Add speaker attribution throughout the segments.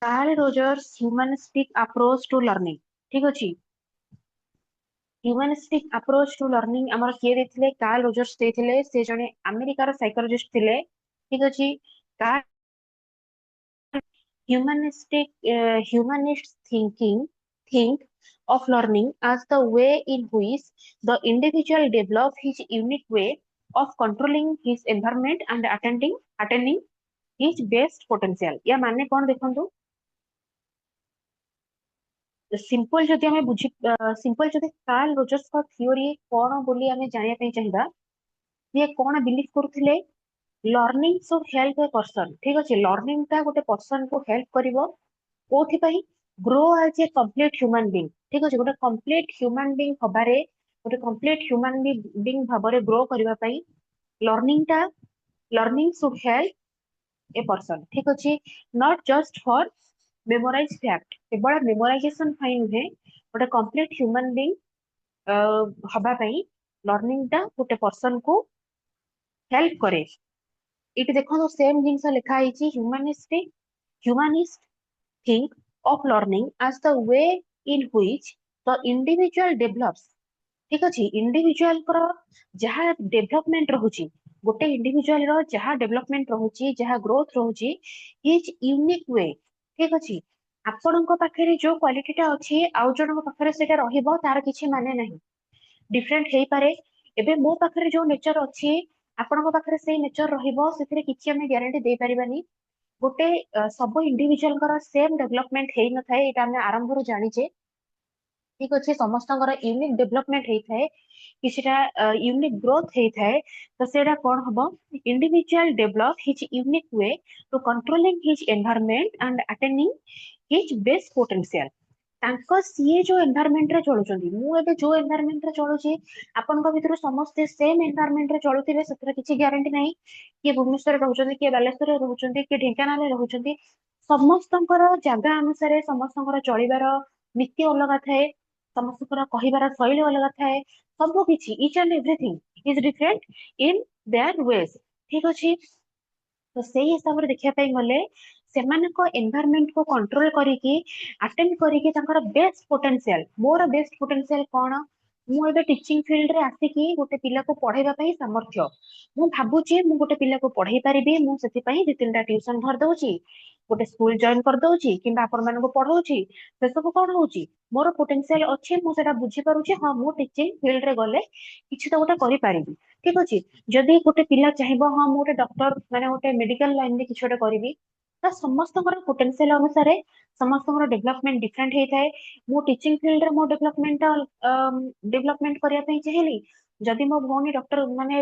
Speaker 1: Karl Rogers humanistic approach to learning. ठीक अछि। Humanistic approach to learning हमर किए देथिले? Carl Rogers देथिले। से जने अमेरिकार साइकोलॉजिस्ट थिले। ठीक अछि। Carl humanistic humanists thinking think of learning as the way in which the individual develop his unique way of controlling his environment and attending his best potential। या माने कौन देखंतु? सिंपल जदि हमें बुझी सिंपल जदि कार्ल रोजर्स का theory कौन बोली हमें जानिया ପାଇଁ चाहिदा, ये कौन बिलीव करुथिले? Learning should help a person. ठीक अछि। लर्निंग ता गोटे पर्सन को हेल्प करिवो कोथि पई? Grow as a complete human being. ठीक अछि। गोटे कंप्लीट ह्यूमन बीइंग हबारे, गोटे कंप्लीट ह्यूमन बीइंग भाबरे ग्रो करिवा पई learning should help a person. ठीक अछि। Not just for memorize fact, केवल मेमोराइजेशन फाइ नुहे, गोटे कंप्लीट ह्यूमन बीइंग हबा पई लर्निंग ता गोटे पर्सन को हेल्प करे। इट देखो तो सेम जिंस लिखा है humanist think of learning as the way in which the individual develops। ठीक अछि। इंडिविजुअल कर जहा डेवलपमेंट रहुची, गोटे इंडिविजुअल रो जहा डेवलपमेंट रहुची, जहा ग्रोथ रहुची, हिज यूनिक वे। ठीक अछि। आपणक पाखरे जो क्वालिटीटा अछि आउ जनक पाखरे सेटा रहिबो तार किछि माने नाही, डिफरेंट हेई पारे। एबे मो पाखरे जो नेचर अछि आपणक पाखरे सेही नेचर रहिबो, सेथिरे किछि हमें ग्यारंटी दे परिबानी। गोटे सब इंडिविजुअल सेम डेवलपमेंट हेई न थाए, एटा हमें आरंभ रु जानिचे। ठीक अच्छे। समस्त यूनिक डेवलपमेंट होता है, किसीटा यूनिक ग्रोथ होता है। तो सेटा कौन हम? Individual develop his unique way to controlling his environment and attaining his best potential. तांको सीए जो एनवायरनमेंट रे चलुचंदी, मु एबे जो एनवायरनमेंट रे चलुची, आपनका भितर समस्त सेम एनवायरनमेंट रे चलुथिबे सेतरे किछि ग्यारंटी नाही। किए भुवनेश्वर रहउचंदी, किए बालेश्वर रहउचंदी, किए ढेंकानाल रहउचंदी, समस्तଙ୍କର ଜାଗା ଅନୁସାରେ ସମସ୍ତଙ୍କର ଚଳିବାର ନୀତି ଅଲଗା ଥାଏ, ସମସ୍ତଙ୍କର କହିବାର ଶୈଳୀ ଅଲଗା ଥାଏ। ସବୁ କିଛି each and everything is different in their ways. ଠିକ ଅଛି। ତ ସେଇ ହିସାବରେ ଦେଖିବା ପାଇଁ ଗଲେ ସେମାନଙ୍କ ଏନଭାୟରନମେଣ୍ଟ କୁ କଣ୍ଟ୍ରୋଲ କରିକି ଆଟେଣ୍ଡ କରିକି ତାଙ୍କର ବେଷ୍ଟ ପୋଟେନସିଆଲ, ମୋର ବେଷ୍ଟ ପୋଟେନସିଆଲ କଣ? ମୁଁ ଏବେ ଟିଚିଂ ଫିଲ୍ଡ ରେ ଆସିକି ଗୋଟେ ପିଲାକୁ ପଢେଇବା ପାଇଁ ସାମର୍ଥ୍ୟ। ମୁଁ ଭାବୁଛି ମୁଁ ଗୋଟେ ପିଲାକୁ ପଢେଇ ପାରିବି, ମୁଁ ସେଥିପାଇଁ ଦି ତିନିଟା ଟିଉସନ ଧରି ଦଉଛି, ଗୋଟେ ସ୍କୁଲ ଜଏନ କରିଦଉଛି, କିମ୍ବା ଆପଣ ମାନଙ୍କୁ ପଢଉଛି। ସେ ସବୁ କଣ ହଉଛି? ମୋର ପୋଟେନସିଆଲ ଅଛି, ମୁଁ ସେଟା ବୁଝିପାରୁଛି। ହଁ, ମୁଁ ଟିଚିଂ ଫିଲ୍ଡ ରେ ଗଲେ କିଛି ତ ଗୋଟେ କରିପାରିବି। ଠିକ ଅଛି। ଯଦି ଗୋଟେ ପିଲା ଚାହିଁବ ହଁ ମୁଁ ଗୋଟେ ଡକ୍ଟର ମାନେ ଗୋଟେ ମେଡିକାଲ ଲାଇନ ରେ କିଛି ଗୋଟେ କରିବି, ତ ସମସ୍ତଙ୍କର ପୋଟେନସିଆଲ ଅନୁସାରେ ସମସ୍ତଙ୍କର ଡେଭଲପମେଣ୍ଟ ଡିଫରେଣ୍ଟ ହେଇଥାଏ। ମୁଁ ଟିଚିଂ ଫିଲ୍ଡରେ ମୋ ଡେଭଲପମେଣ୍ଟ କରିବା ପାଇଁ ଚାହିଁଲି, ଯଦି ମୋ ଭଉଣୀ ଡକ୍ଟର ମାନେ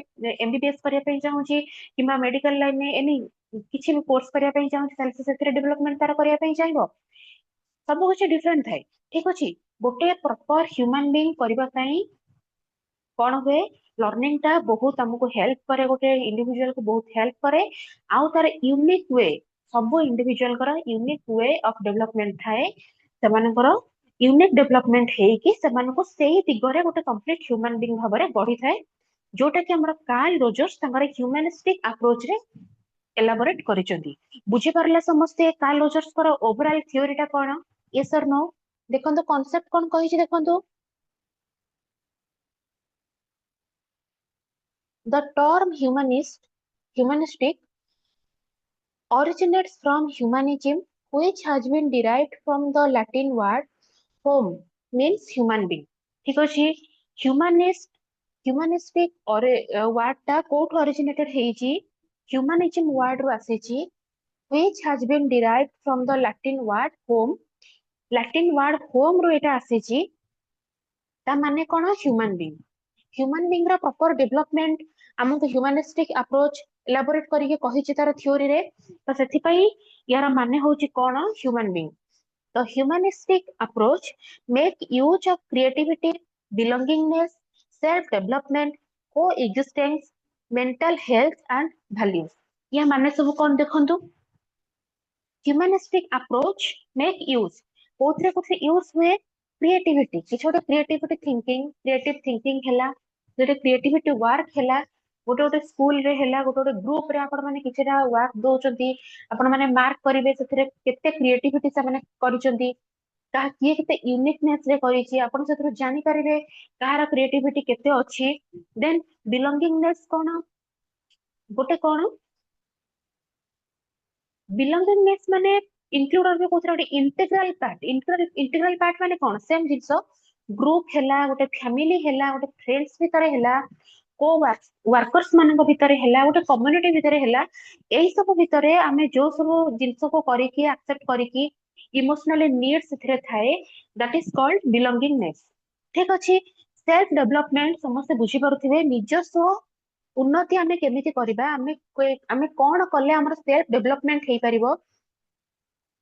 Speaker 1: ଏମବିବିଏସ୍ କରିବା ପାଇଁ ଚାହୁଁଛି, କିମ୍ବା ମେଡିକାଲ ଲାଇନରେ ଏନି କିଛି ବି କୋର୍ସ କରିବା ପାଇଁ ଚାହୁଁଛି, ତାହେଲେ ସେ ସେଥିରେ ଡେଭଲପମେଣ୍ଟ ତାର କରିବା ପାଇଁ ଚାହିଁବ। ସବୁ କିଛି ଡିଫରେଣ୍ଟ ଥାଏ। ଠିକ ଅଛି। ଗୋଟେ ପ୍ରପର ହ୍ୟୁମାନ ବିଙ୍ଗ କରିବା ପାଇଁ କଣ ହୁଏ? ଲର୍ଣ୍ଣିଂ ଟା ବହୁତ ଆମକୁ ହେଲ୍ପ करे, ଗୋଟେ ଇଣ୍ଡିଭିଜୁଆଲ କୁ ବହୁତ ହେଲ୍ପ करे। ଆଉ ତାର ୟୁନିକ ୱେ, ସବୁ ଇଣ୍ଡିଭିଜୁଆଲଙ୍କର ୟୁନିକ ୱେ ଅଫ ଡେଭଲପମେଣ୍ଟ ଥାଏ। ସେମାନଙ୍କର ୟୁନିକ ଡେଭଲପମେଣ୍ଟ ହେଇକି ସେମାନଙ୍କୁ ସେଇ ଦିଗରେ ଗୋଟେ କମ୍ପ୍ଲିଟ ହ୍ୟୁମାନ ବିଙ୍ଗ ଭାବରେ ଗଢିଥାଏ, ଯୋଉଟା କି ଆମର कार्ल रोजर्स ତାଙ୍କର ହ୍ୟୁମାନିଷ୍ଟିକ ଆପ୍ରୋଚ ରେ ଏଲାବୋରେଟ କରିଛନ୍ତି। ବୁଝିପାରିଲେ ସମସ୍ତେ कार्ल रोजर्सଙ୍କର ଓଭରଅଲ ଥିଓରୀ ଟା କଣ? yes or no? ଦେଖନ୍ତୁ କନସେପ୍ଟ କଣ କହିଛି ଦେଖନ୍ତୁ। The term humanistic originates from humanism, which has been derived from the Latin word home, means human being। ठीक ଅଛି। humanist humanistic word ଟା କୋଉଠୁ originated ହେଇଛି? humanism word ରୁ ଆସିଛି, which has been derived from the Latin word home। Latin word home ରୁ ଏଇଟା ଆସିଛି। ତା ମାନେ କଣ? Human being. ହ୍ୟୁମାନ ବିଙ୍ଗ ର ପ୍ରପର ଡେଭଲପମେଣ୍ଟ ଆମକୁ ହ୍ୟୁମାନିଷ୍ଟିକ ଆପ୍ରୋଚ ଏଲାବୋରେଟ କରିକି କହିଛି ତାର ଥିଓରିରେ। ତ ସେଥିପାଇଁ ୟାର ମାନେ ହଉଛି କଣ? Human being. The humanistic approach make use of creativity, belongingness, self-development, coexistence, mental health and values। या माने सब कौन देखंतु। humanistic approach make use, कोथरे कोथरे यूज हुए? क्रिएटिविटी, किछ गोटे क्रिएटिविटी थिंकिंग, क्रिएटिव थिंकिंग हैला, जेटे क्रिएटिविटी वर्क हैला, गोटे गोटे स्कूल रे हैला गोटे गोटे ग्रुप रे आपण माने किछटा वर्क दोचंती आपण माने मार्क करिवे सेथिरे केते क्रिएटिविटी से माने करिसंती का किए केते यूनिकनेस रे करिछि आपण सेथिरे जानि परिबे कहार क्रिएटिविटी केते अछि देन बिलोंगिंगनेस कोन गोटे कोन बिलोंगिंगनेस माने इंक्लूड करबे कोथरा गोटे इंटीग्रल पार्ट माने कोन सेम जिंसो ग्रुप हैला गोटे फैमिली हैला गोटे फ्रेंड्स भितरे हैला को वर्कर्स मानक भितरे हैला गोटे कम्युनिटी भितरे हैला एई सब भितरे आमे जो सब जिंस को करिकि एक्सेप्ट करिकि इमोशनली नीड्स थिरे थाए दैट इज कॉल्ड बिलोंगिंगनेस ठीक अछि सेल्फ डेवलपमेंट समस्त बुझी पारुथिबे निजस्व उन्नति आमे केमिति करिबा आमे कोन कले हमर सेल्फ डेवलपमेंट हेई परिबो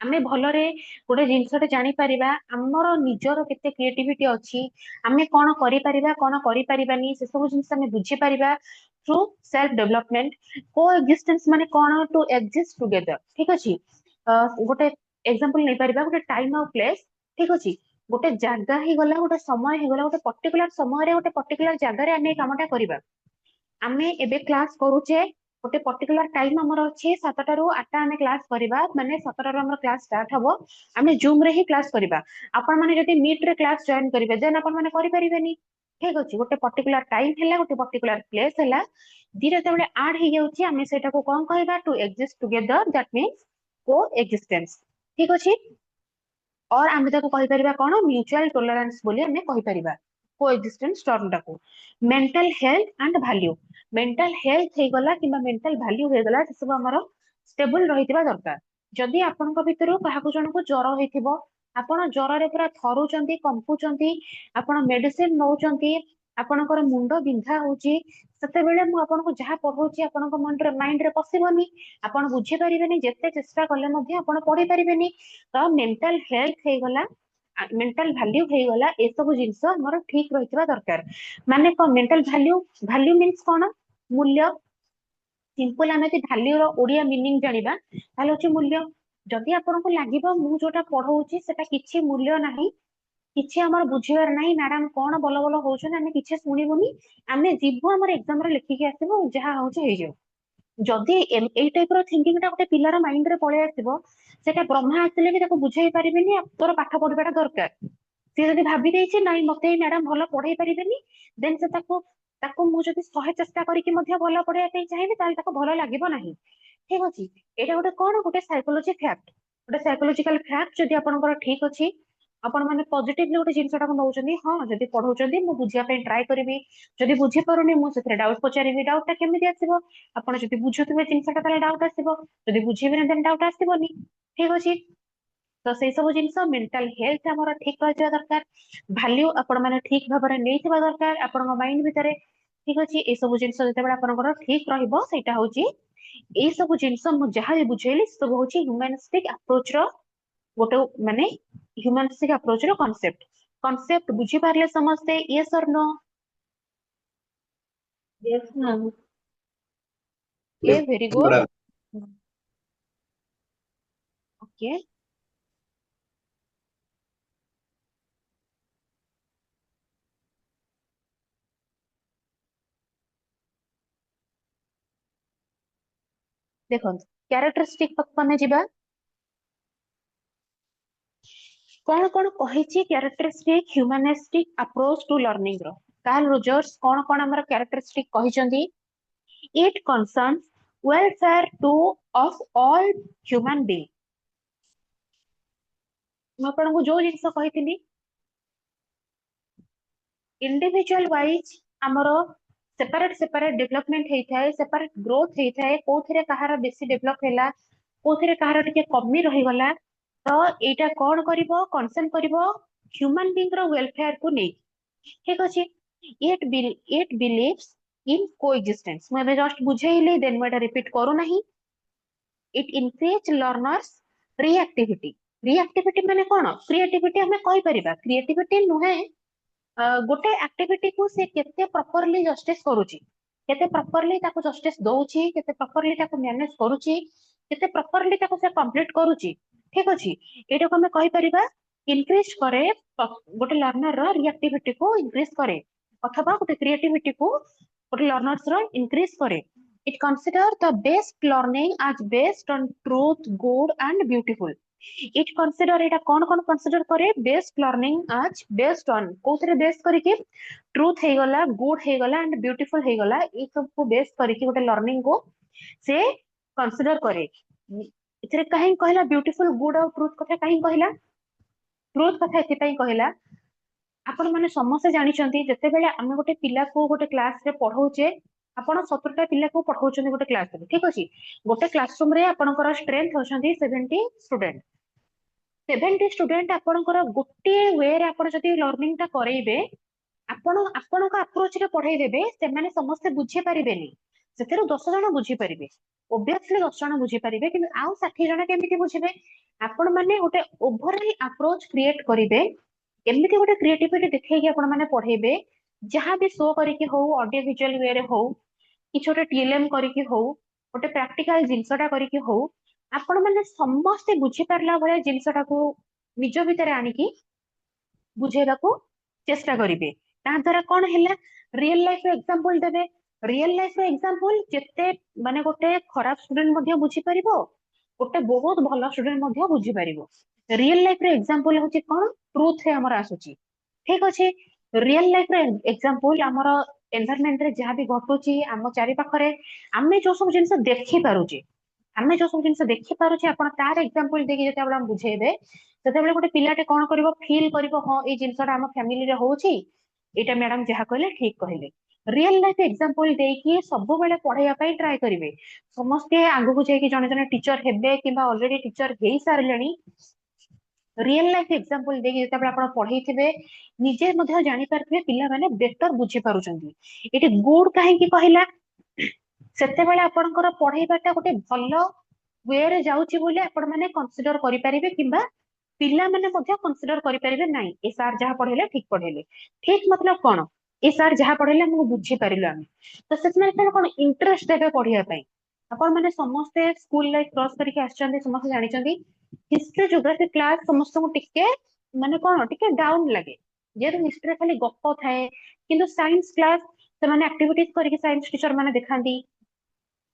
Speaker 1: आमे भलरे गोटे जिनसटे जानि परिबा हमर निजर केते क्रिएटिविटी अछि आमे कोन करि परिबा कोन करि परिबानी से सब जिंस आमे बुझी परिबा थ्रू सेल्फ डेवलपमेंट को एक्जिस्टेंस माने कोन टू एक्जिस्ट टुगेदर ठीक अछि गोटे एग्जांपल नै परिबा गोटे टाइम और प्लेस ठीक अछि गोटे जागा ही गला गोटे समय ही गला गोटे पर्टिकुलर समय रे गोटे पर्टिकुलर जागा रे आमे कामटा करिबा आमे एबे क्लास करूचे गोटे पर्टिकुलर टाइम हमर अछि 7टा रु 8टा आमे क्लास करिबा माने 7टा रु हमर क्लास स्टार्ट हबो आमे जूम रे ही क्लास करिबा आपण माने जदि मीट रे क्लास जॉइन करिवे देन आपण माने करि परिबेनी ठीक अछि गोटे पर्टिकुलर टाइम हैला गोटे पर्टिकुलर प्लेस हैला धीरे धीरे ऐड हे जाउची आमे सेटा को कोन कहबा to exist together that means coexistence ठीक अछि और आमे ताको कहि परिबा कोन म्यूचुअल टॉलरेंस बोली आमे कहि परिबा को एक्जिस्टेंस टर्म टाको mental health and value mental health हे गला किबा मेंटल वैल्यू हे गला से सब हमर स्टेबल रहितबा दरकार जदि आपनक भितरु काहाकु जणको ज्वर होइथिबो आपण ज्वर रे पूरा थरुचंती कंपुचंती आपण मेडिसिन नौचंती आपणकर मुंड बिंधा होची सते बेले मु आपनको जहा पढौची आपनको माइंड रे पसिबोनी आपण बुझी परिबेनी जेते चेष्टा करले मध्ये आपण पढी परिबेनी तो मेंटल हेल्थ हे गला मेंटल वैल्यू हे गला ए सब जिंस हमर ठीक रहितबा दरकार माने को मेंटल वैल्यू वैल्यू मींस कोन मूल्य सिंपल आमे कि वैल्यू रो ओडिया मीनिंग जानिबा ताले होची मूल्य जदि आपनको लागिबो मु जोटा पढौची सेटा किछि मूल्य नाही किछि हमर बुझिबार नाही मैडम कोन बल बल होउछन आमे किछि सुनिबोनी आमे जिबो हमर एग्जाम रे लिखि के आसीबो जहा होउछ हे जो जदि एई टाइप रो थिंकिंग टा गोटे पिलार माइंड रे पळे आसीबो सेटा ब्रह्मा आसिले भी ताको बुझाई परिबेनी तोर पाठ पढिबाटा दरकार से जदि भाबी देछि नाही मते मैडम भलो पढाई परिबेनी देन से ताको ताको मु जदि सहे चेष्टा करी कि मध्ये भलो पढाई पई चाहिबे ताल ताको भलो लागिबो नाही ठीक अछि एटा गोटे कोन गोटे साइकोलॉजी फैक्ट गोटे साइकोलॉजिकल फैक्ट जदि आपनकर ठीक अछि आपण माने पॉजिटिवली गोटे जिंसटा को नउचंदी हां जदि पढौचंदी मु बुझिया पे ट्राई करबी जदि बुझी पारुनी मु सेथरे डाउट पचारिबी डाउट ता केमिति आसीबो आपण जदि बुझुतबे जिंसटा ताले डाउट आसीबो जदि बुझिबेनी देन डाउट आसीबोनी ठीक अछि तो से सब जिंस मेंटल हेल्थ हमर ठीक रहिबा दरकार वैल्यू आपण माने ठीक भाबरे नेइथिबा दरकार आपण माइंड भितरे ठीक अछि ए सब जिंस जते बेला आपनकर ठीक रहिबो सेटा होची ए सब जिंस मु जहा भी बुझेली सब होची ह्यूमनिस्टिक अप्रोच रो गोटे माने ह्यूमनिस्टिक अप्रोच रो कांसेप्ट बुझी पारले समझते यस और no
Speaker 2: Yes, ma'am.
Speaker 1: Okay very good
Speaker 2: बराबर।
Speaker 1: ओके देखो कैरेक्टरिस्टिक पक्का में जिबा कौन कौन कहिछि characteristic humanistic approach to learning रो कार्ल रोजर्स कौन हमर कैरेक्टरिस्टिक कहिसंदी it concerns welfare to of all human being मैं आपको जो जिनस कही इंडिविजुअल वाइज आमर सेपरेट सेपरेट डेवलपमेंट होता है सेपरेट ग्रोथ होता है कोथिरे कहार बेसी डेवलप हैला कोथिरे कहार टिके कमी रही गला तो एटा कौन करिवो कंसर्न करिवो ह्यूमन बीइंग रो वेलफेयर को नै ठीक अछि इट बिलीव्स इन कोएक्जिस्टेंस मैं जस्ट बुझेइली देन मैं रिपीट करू नहीं इट इनक्रेज लर्नर्स रिएक्टिविटी रिएक्टिविटी माने कोन क्रिएटिविटी हमें कहि परिबा क्रिएटिविटी नुहे गोटे एक्टिविटी को से केते प्रॉपर्ली जस्टिस करूची केते प्रॉपर्ली ताको जस्टिस दउची केते प्रॉपर्ली ताको मैनेज करूची केते प्रॉपर्ली ताको से कंप्लीट करूची ठीक अछि एटा को हमें कहि परिबा इंक्रीज करे गोटे लर्नर रो रिएक्टिविटी को इंक्रीज करे अथवा गोटे क्रिएटिविटी को ଗୋଟେ ଲର୍ନର୍स ର ଇନକ୍ରିଜ करे। It consider the best learning as based on truth, good and beautiful. It consider एटा कौन consider करे best learning as based on कोथरे बेस करिके ट्रूथ हे गला, गुड हे गला एंड ब्यूटीफुल हे गला, ए सब को बेस करिके गोटे लर्निंग को से कंसीडर करे। इथरे काहे कहला ब्यूटीफुल गुड और ट्रूथ कथा काहे कहला? ट्रूथ कथा एथि कहला आपण माने समस्त जानिचंती जते बेले आमे गोटे पिला को गोटे क्लास रे पढौचे, आपण 70टा पिला को पढौचंती गोटे क्लास रे, ठीक अछि। गोटे क्लासरूम रे आपणकर स्ट्रेंथ होचंती 70 स्टूडेंट। 70 स्टूडेंट आपणकर गोटे वे रे आपण जति लर्निंग ता करेइबे, आपण आपणक अप्रोच रे पढाई देबे, से माने समस्त बुझी परिबेनी। सेतेरो 10 जण बुझी परिबे, ओब्वियसली 10 जण बुझी परिबे, किंतु आउ 60 जण केमिति बुझिबे? आपण माने गोटे ओवरऑल अप्रोच क्रिएट करिबे, एमिति गोटे क्रिएटिविटी देखैकि आपण माने पढेबे, जहां भी शो करिकि हो, ऑडियो विजुअल वे रे हो, किछ गोटे टीएलएम करिकि हो, गोटे प्रैक्टिकल जिंसटा करिकि हो, आपण माने समस्त बुझी परला भले जिंसटा को निज भितर आनिकि बुझेबाको चेष्टा करिवे। ता द्वारा कोन हैला रियल लाइफ रो एग्जांपल देबे। रियल लाइफ रो एग्जांपल जेते माने गोटे खराब स्टूडेंट मध्ये बुझी परिबो, गोटे बहुत भलो स्टूडेंट मध्ये बुझी परिबो। रियल लाइफ रो एग्जांपल होची कोन ट्रूथ रे हमर आसुची, ठीक अछि। रियल लाइफ रो एग्जांपल हमर एनवायरनमेंट रे जहा भी घटुची, हम चारि पाखरे आमे जो सब जिंस देखि पारुची, आमे जो सब जिंस देखि पारुची, आपण तार एग्जांपल देखि जते आपण बुझेबे, तते बेले गोटे पिलाटे कोन करिवो फील करिवो, हां ए जिंसटा हम फैमिली रे होउची, एटा मैडम जहा कहले ठीक कहले। रियल लाइफ एग्जांपल देकी सब बेले पढाइया पई ट्राई करिवे। समस्ते आगु को जाई कि जने जने टीचर हेबे किबा ऑलरेडी टीचर हेई सारलेनी, रियल लाइफ एग्जांपल देखि जते आपण पढैथिबे, निजे मध्ये जानि पारथिबे पिला माने बेटर बुझी पारुचंती। एटी गुड काहे कि कहिला, सेते बेले आपणकर पढैबाटा गोटे भलो वे रे जाउची बोले आपण माने कंसीडर करि परिबे, किबा पिला माने मध्ये कंसीडर करि परिबे नाही ए सर जहा पढेले ठीक पढेले। ठीक मतलब कोन, ए सर जहा पढेले हम बुझी परिलो हम, तो सेत माने कोन इंटरेस्ट देबे पढिया पई। आपण माने समस्ते स्कूल लाइफ क्रॉस करके आछंती, समस्त जानिचंती हिस्ट्री ज्योग्राफी क्लास समस्त को टिके माने कोन टिके डाउन लगे, जे हिस्ट्री खाली गप्प थाए, किंतु साइंस क्लास से माने एक्टिविटीज करके साइंस टीचर माने देखांती,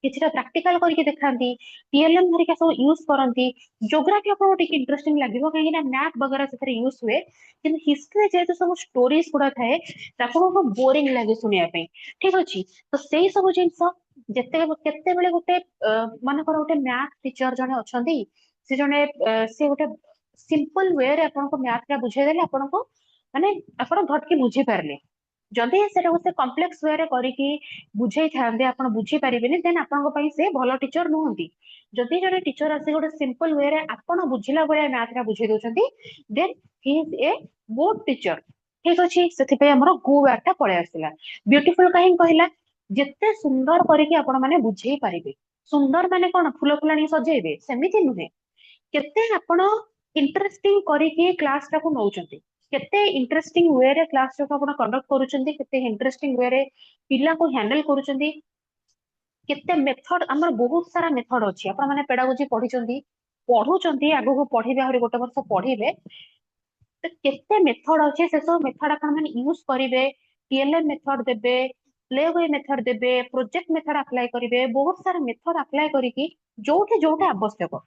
Speaker 1: किछटा प्रैक्टिकल करके देखांती, टीएलएम धरिका सब यूज करंती। ज्योग्राफी आपको टिके इंटरेस्टिंग लागिवो काहे ना मैथ वगैरह सेथरे यूज हुए, किंतु हिस्ट्री जे सब स्टोरीज गुडा थाए ताको को बोरिंग लागे सुनिया पे, ठीक अछि। तो सेही सब जिंस जेते केते बेले गोटे माने कर गोटे मैथ टीचर जने अछंती, से जने से गोटे सिंपल वे रे आपन को मैथ का बुझे देले, आपन को माने आपन घटके बुझी पारले। जदि सेटा गोटे कॉम्प्लेक्स वे रे करिकि बुझे थांदे आपण बुझी परिबेनी, देन आपण को पई से भलो टीचर नहुंती। जदि जने टीचर आसी गोटे सिंपल वे रे आपण बुझिला बळे मैथ का बुझे दोचंती, then he is a good teacher, ठीक अछि। सेथि पे हमर गु वाटा पळे आसिला। ब्यूटीफुल काहे कहला, जेते सुंदर करिकि आपण माने बुझेई पारिबे। सुंदर माने कोन फुल फुलाणी सजेइबे सेमिति नुहे, केते आपण इंटरेस्टिंग करिकि क्लास टा को नउचंती, केते इंटरेस्टिंग वे रे क्लास को आपण कंडक्ट करूचंती, केते इंटरेस्टिंग वे रे पिला को हैंडल करूचंती, केते मेथड हमर बहुत सारा मेथड अछि। आपण माने पेडागोजी पढिचंती, पढुचंती, आगु को पढिबे, आहुरी गोटे वर्ष पढिबे, तो केते मेथड अछि, से सब मेथड आपण माने यूज करिवे। टीएलएम मेथड देबे, प्लेवे मेथड देबे, प्रोजेक्ट मेथड अप्लाई करिवे, बहुत सारा मेथड अप्लाई करिकि जोठे जोठे आवश्यक।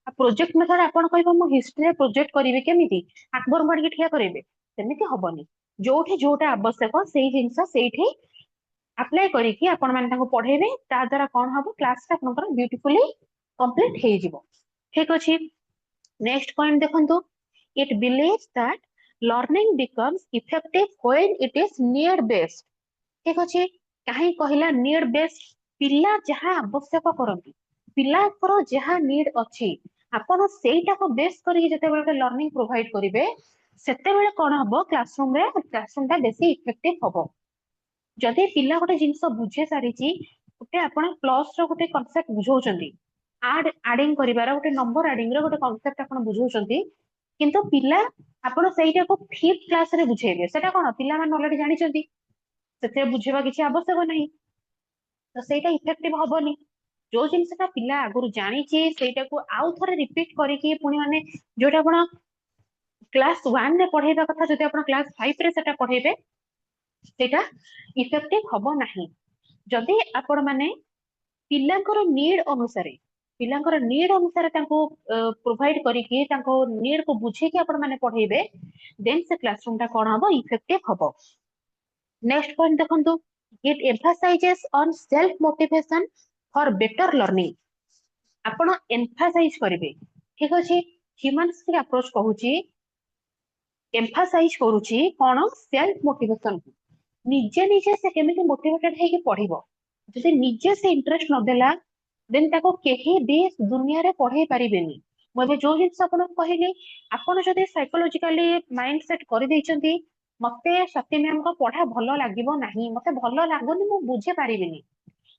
Speaker 1: प्रोजेक्ट मेथड आपण कहबो मु हिस्ट्री प्रोजेक्ट करिवे केमिति, अकबर माडी ठिया करिवे, सेमिति हबनी। जोठे जोठे आवश्यक सेही जिंस सेठी अप्लाई करिकि आपण माने ताको पढेबे, ता द्वारा कोन हबो क्लास ता आपनकर ब्यूटीफुली कंप्लीट हेइ जिवो, ठीक अछि। नेक्स्ट पॉइंट देखंतु, it believes that learning becomes effective when it is need based, ठीक अछि। काहे कहिला नीड बेस्ड, पिला जहा आवश्यक करंती, पिला को जहा नीड अछि, आपण सेटा को बेस करी जते बेले लर्निंग प्रोवाइड करिवे, सेते बेले कोन हबो क्लासरूम रे क्लासरूम ता बेसी इफेक्टिव हबो। जदि पिला गोटे जिंस बुझे सारिची, गोटे आपण प्लस रो गोटे कांसेप्ट बुझौचंती, एडिंग करिवार गोटे नंबर एडिंग रो गोटे कांसेप्ट आपण बुझौचंती, किंतु पिला आपण सेटा को 5th क्लास रे बुझेबे, सेटा कोन पिला मान ऑलरेडी जानिचंती, सेते बुझेबा किछि आवश्यक नाही, तो सेटा इफेक्टिव हबनी। जो जिनसटा पिला आगुरु जानिची सेटा को आउ थरे रिपीट करिकि पुनी माने जोटा आपण क्लास 1 रे पढेबा कथा जदि आपण क्लास 5 रे सेटा पढेबे, सेटा इफेक्टिव हबो नाही। जदि आपण माने पिलांकर नीड अनुसारे प्रोवाइड करिके तांको नीड को बुझे कि आपण माने पढेबे देन से क्लासरूम ता कोन हबो इफेक्टिव हबो। नेक्स्ट पॉइंट देखंतु it emphasises on self motivation for better learning. आपण एम्फासाइज करिवे ठीक अछि ह्यूमनिस्टिक अप्रोच कहूची एम्फासाइज करूची कोन सेल्फ मोटिवेशन निजे निजे से केमिति मोटिवेटेड है कि पढिबो जदि निजे से इंटरेस्ट न देला देन ताको केही भी दुनिया रे पढाई परिबेनी। मबे जो जिंस आपण कहले आपण जदि साइकोलॉजिकली माइंड सेट कर दैचंती मते सत्य मैम को पढ़ा भलो लागिबो नाही मते भलो लागोनी मु बुझे परिबिनी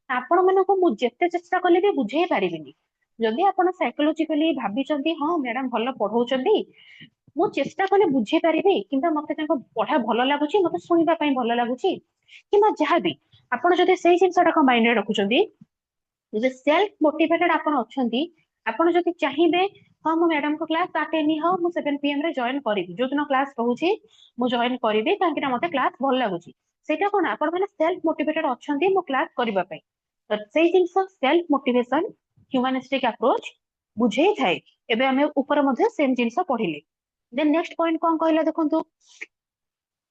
Speaker 1: आपण मानको मु जेते चेष्टा कले भी बुझे परिबिनी। जदि आपण साइकोलॉजिकली भाबिचंती हां मैडम भलो पढौचंती मु चेष्टा कले बुझे परिबी किंबा मते ताको पढ़ा भलो लागुची मते सुनिबा पई भलो लागुची किंबा जहा भी आपण जदि सेही जिंसटा को माइंड रे रखुचंती जे सेल्फ मोटिवेटेड आपण अछंती आपण जदि चाहिबे हां मु मैडम को क्लास अटेंड हो मु 7 पीएम रे जॉइन करिबी जो दिन क्लास कहूची मु जॉइन करिबी कांकिना मते क्लास भल लागुची सेटा कोन आपण माने सेल्फ मोटिवेटेड अछंती मु क्लास करिबा पई तो सेही जिंस सेल्फ मोटिवेशन ह्यूमनिस्टिक अप्रोच बुझे थाए। एबे हमें ऊपर मध्ये सेम जिंस पढिले देन नेक्स्ट पॉइंट कोन कहला देखंतु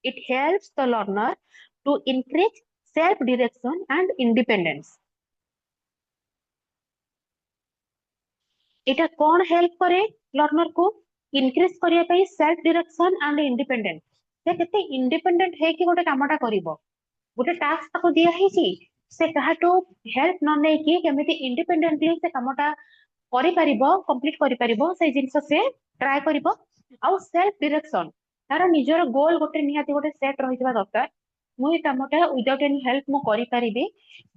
Speaker 1: it helps the learner to increase self direction and independence. एटा कौन हेल्प करे लर्नर को इनक्रीज करिया पई सेल्फ डायरेक्शन एंड इंडिपेंडेंस से केते इंडिपेंडेंट है कि गोटे कामटा करिवो गोटे टास्क ताको दिया हिची से काहाटो हेल्प न नै कि केमिति इंडिपेंडेंटली से कामटा करि परिबो कंप्लीट करि परिबो से जिंस से ट्राई करिवो आउ सेल्फ डायरेक्शन तार निजर गोल गोटे निहाती गोटे सेट रहितबा दरकार मुई कामटा विदाउट एनी हेल्प मु करि परिबी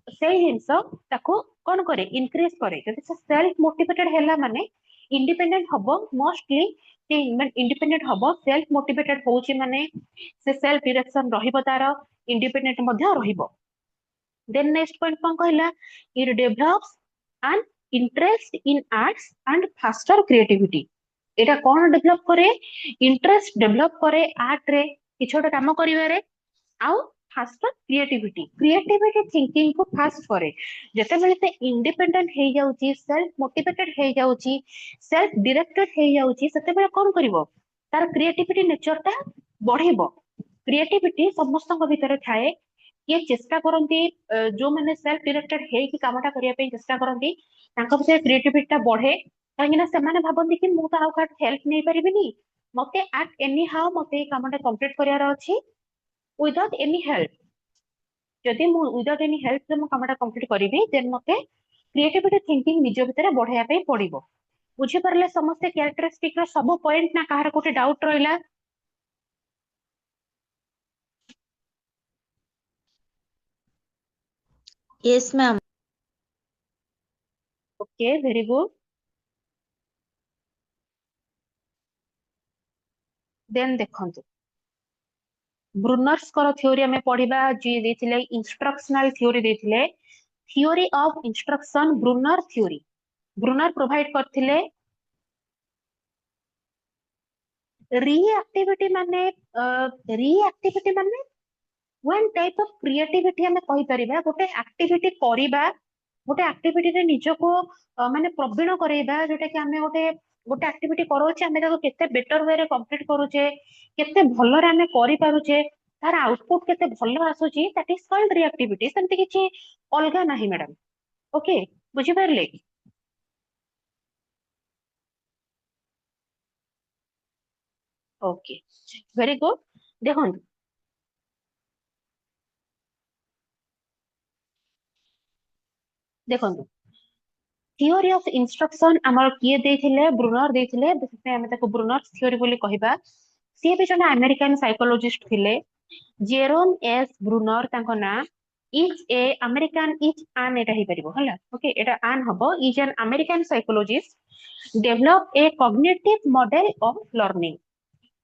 Speaker 1: से जिंस ताको कोन करे इनक्रीज करे जदि से सेल्फ मोटिवेटेड हैला माने इंडिपेंडेंट हबो मोस्टली से इंडिपेंडेंट हबो सेल्फ मोटिवेटेड होउची माने से सेल्फ डायरेक्शन रहिबो तार इंडिपेंडेंट मध्ये रहिबो। देन नेक्स्ट पॉइंट कोन कहला it develops an interest in arts and faster creativity. Etah cone develop करे इंटरेस्ट डेवलप करे आर्ट रे किछोटा काम करिवारे आउ फास्टर क्रिएटिविटी थिंकिंग को फास्ट करे जते बेले से इंडिपेंडेंट हे जाउची सेल्फ मोटिवेटेड हे जाउची सेल्फ डायरेक्टेड हे जाउची सते बेले कोन करिवो तार क्रिएटिविटी नेचर ता बढ़िबो। क्रिएटिविटी समस्त भीतर थाए ये चेष्टा करंती जो माने सेल्फ डायरेक्टेड हे कि कामटा करिया पे चेष्टा करंती तांका भीतर क्रिएटिविटी ता बढ़े काहेकि ना से माने भाबंती कि मु ता आउ काट हेल्प नै परिबिनी मते एट एनी हाउ मते कामटा कंप्लीट करियार अछि विदाउट एनी हेल्प जदि मु विदाउट एनी हेल्प से मु कामटा कंप्लीट करिवि देन मते क्रिएटिविटी थिंकिंग निज भितर बढ़ाया पे पड़िबो। बुझी परले समस्त कैरेक्टरिस्टिक रो सब पॉइंट ना काहर कोटे डाउट रहिला।
Speaker 2: Yes ma'am.
Speaker 1: Okay very good. Then देखंतु ब्रूनर्स कर थ्योरी हमें पढ़िबा जी देथिले इंस्ट्रक्शनल थ्योरी देथिले theory of instruction Bruner theory Bruner provide करथिले रिएक्टिविटी माने वन टाइप ऑफ क्रिएटिविटी हमें कहि परिबा गोटे एक्टिविटी करिबा गोटे एक्टिविटी रे निजको माने प्रवीण करेबा जोटा कि हमें गोटे गोटे एक्टिविटी करोचे हमें ताको केते बेटर वे रे कंप्लीट करूचे केते भलो रे हमें करि पारुचे तार आउटपुट केते भलो आसुची दैट इज कॉल्ड रिएक्टिविटी सेंति किछि अलगा नाही मैडम। ओके बुझी परले ओके वेरी गुड। देखंतु देखंतु थ्योरी ऑफ इंस्ट्रक्शन हमर किए देथिले ब्रूनर देथिले से हमें ताको ब्रूनर थ्योरी बोली कहिबा सी भी जने अमेरिकन साइकोलॉजिस्ट थिले जेरोम एस ब्रूनर ताको ना इज ए अमेरिकन इज आन एटा ही परिबो हला ओके एटा आन हबो is an American psychologist develop a cognitive model of learning.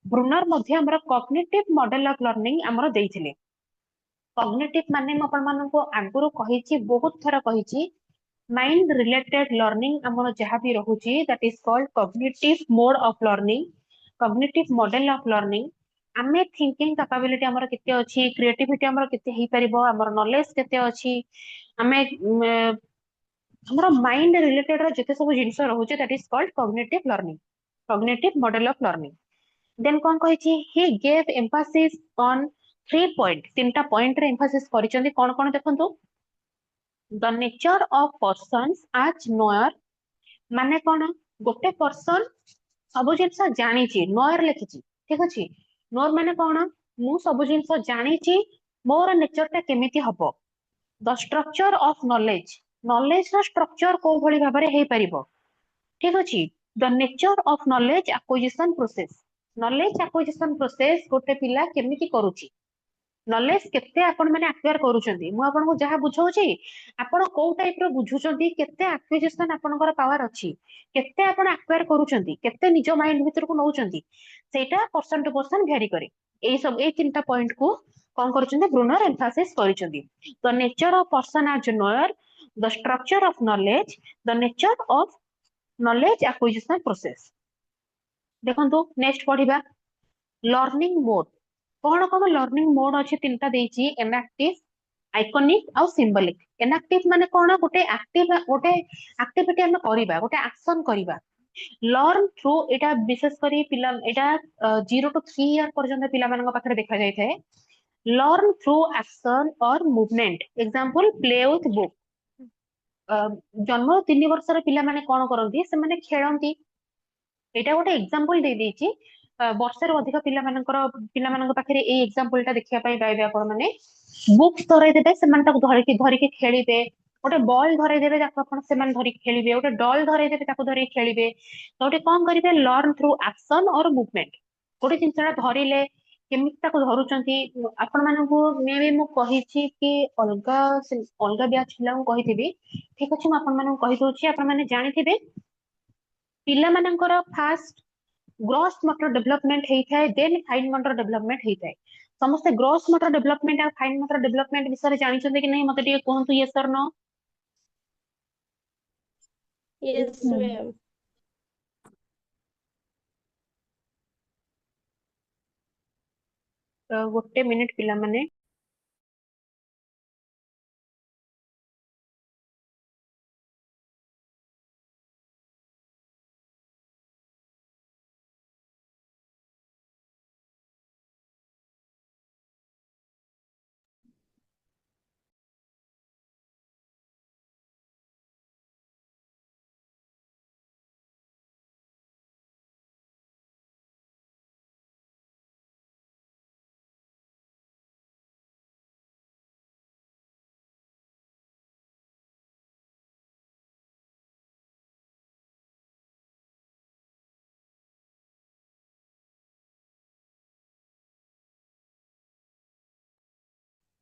Speaker 1: Bruner मध्ये हमर कॉग्निटिव मॉडल ऑफ लर्निंग हमर देथिले कॉग्निटिव माने म अपन मानको आगुरो कहिछि बहुत थरा कहिछि माइंड रिलेटेड लर्निंग हमर जहा भी रहुछि that is called cognitive mode of learning cognitive model of learning आमे थिंकिंग कैपेबिलिटी हमर केते अछि, क्रिएटिविटी हमर केते हेई परिबो, हमर नॉलेज केते अछि, आमे हमर माइंड रिलेटेड रो जते सब जिंस रहउचे that is called cognitive learning, cognitive model of learning. Then कोन कहिछि, he gave emphasis on 3 point, तीनटा पॉइंट रे एम्फासिस करिसेंती। कोन कोन देखंतु, the nature of persons as knower, माने कोन, गोटे पर्सन सब जिंस जानिछि, नोयर लिखिछि, ठीक अछि। नोयर माने कोन, मु सब जिंस जानिछि, मोर नेचर ता केमिति हबो। The structure of knowledge, knowledge रा स्ट्रक्चर को भली भाबरे हेई परिबो, ठीक अछि। The nature of knowledge acquisition process, knowledge acquisition process गोटे पिला केमिति करूछि, नॉलेज केते आपण माने एक्वायर करूछंती। मु आपण को जहा बुझौछि, आपण को टाइप रो बुझुछंती, केते एक्विजिशन आपनकर पावर अछि, केते आपण एक्वायर करूछंती, केते निज माइंड भीतर को नउछंती, सेटा पर्सन टू पर्सन वेरी करे। ए सब ए तीनटा पॉइंट को कोन करूछंती, ब्रूनर एम्फासिस करिछंती। The nature of person as knower, the structure of knowledge, the nature of knowledge acquisition process. देखंतु नेक्स्ट पढिबा, लर्निंग मोड। कोन कोन लर्निंग मोड अछि, तीनटा देछि, इनएक्टिव, आइकॉनिक और सिंबलिक। इनएक्टिव माने कोन, गोटे एक्टिव, गोटे एक्टिविटी हम करिबा, गोटे एक्शन करिबा। लर्न थ्रू, एटा विशेष करी पिला, एटा 0 to 3 इयर पर्यंत पिला मानक पाखरे देखा जाय थाए। लर्न थ्रू एक्शन और movement, example play with book. जन्म 3 वर्षर पिला माने कोन करंती, से माने खेलंती। एटा गोटे एग्जांपल दे देछि, वर्षर अधिक पिला मानक पाखरे ए एग्जांपल ता देखिया पई पाइबे। आपण माने बुक धरै देबे, से माने ताको धरि के खेलिबे। गोटे बॉल धरै देबे, ताको आपण से माने धरि खेलिबे। गोटे डॉल धरै देबे, ताको धरि खेलिबे। तो गोटे कोन करिवे, लर्न थ्रू एक्शन और मूवमेंट। गोटे जिंसटा धरिले केमिति ताको धरुचंती, आपण मानकू मे भी मु कहिछि कि अलगा अलगा ब्याच पिला को कहिथिबी, ठीक अछि। मु आपण मानकू कहि दोछि, आपण माने जानिथिबे पिला मानकर फास्ट ग्रॉस मोटर डेवलपमेंट हेई थाए, देन फाइन मोटर डेवलपमेंट हेई थाए। समस्त ग्रॉस मोटर डेवलपमेंट और फाइन मोटर डेवलपमेंट विषय जानिछन्ते कि नहीं, मते टिके कहंतु यस और नो।
Speaker 2: Yes, ma'am.
Speaker 1: गोटे मिनिट पिला माने।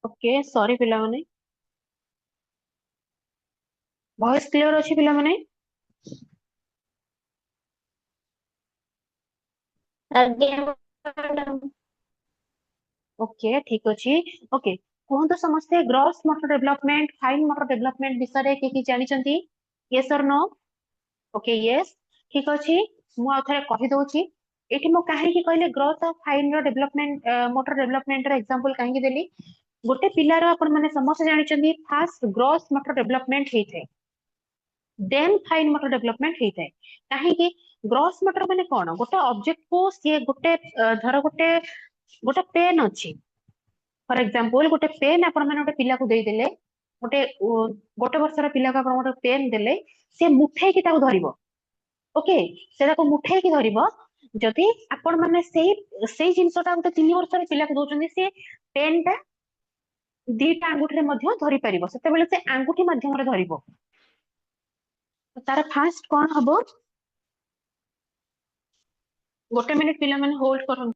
Speaker 1: ओके, सॉरी पिला माने, वॉइस क्लियर अछि पिला माने।
Speaker 2: Again, madam.
Speaker 1: ओके, ठीक अछि। ओके, कहंतु समस्त gross motor development, fine motor development विषय रे की जानिछन्ती, यस और नो। ओके, यस, ठीक अछि। मु आथरे कहि दोछि, एठी मु काहे कि कहले ग्रोथ ऑफ फाइन रो डेवलपमेंट, मोटर डेवलपमेंट रो एग्जांपल काहे कि देली। गोटे पिलार आपण माने समस्त जानिछन्ती, फास्ट ग्रॉस मोटर डेवलपमेंट हेई थाए, देन फाइन मोटर डेवलपमेंट हेई थाए। काहे कि ग्रॉस मोटर माने कोन, गोटे ऑब्जेक्ट को से गोटे धर गोटे गोटे पेन अछि, फॉर एग्जांपल गोटे पेन आपण माने गोटे पिला को देई देले, गोटे गोटे वर्षर पिला को आपण गोटे पेन देले, से मुठे कि ताको धरिबो। ओके, सेटा को मुठे कि धरिबो। जदि आपण माने सेई जिंसटा गोटे 3 वर्षर पिला को दोचंदी, से पेन टा दीटा आंगुठी रे मध्य धरि परिबो, सेते बेले से आंगुठी माध्यम रे धरिबो। तार फास्ट कोन हबो, गोटे मिनिट पिला माने होल्ड करन।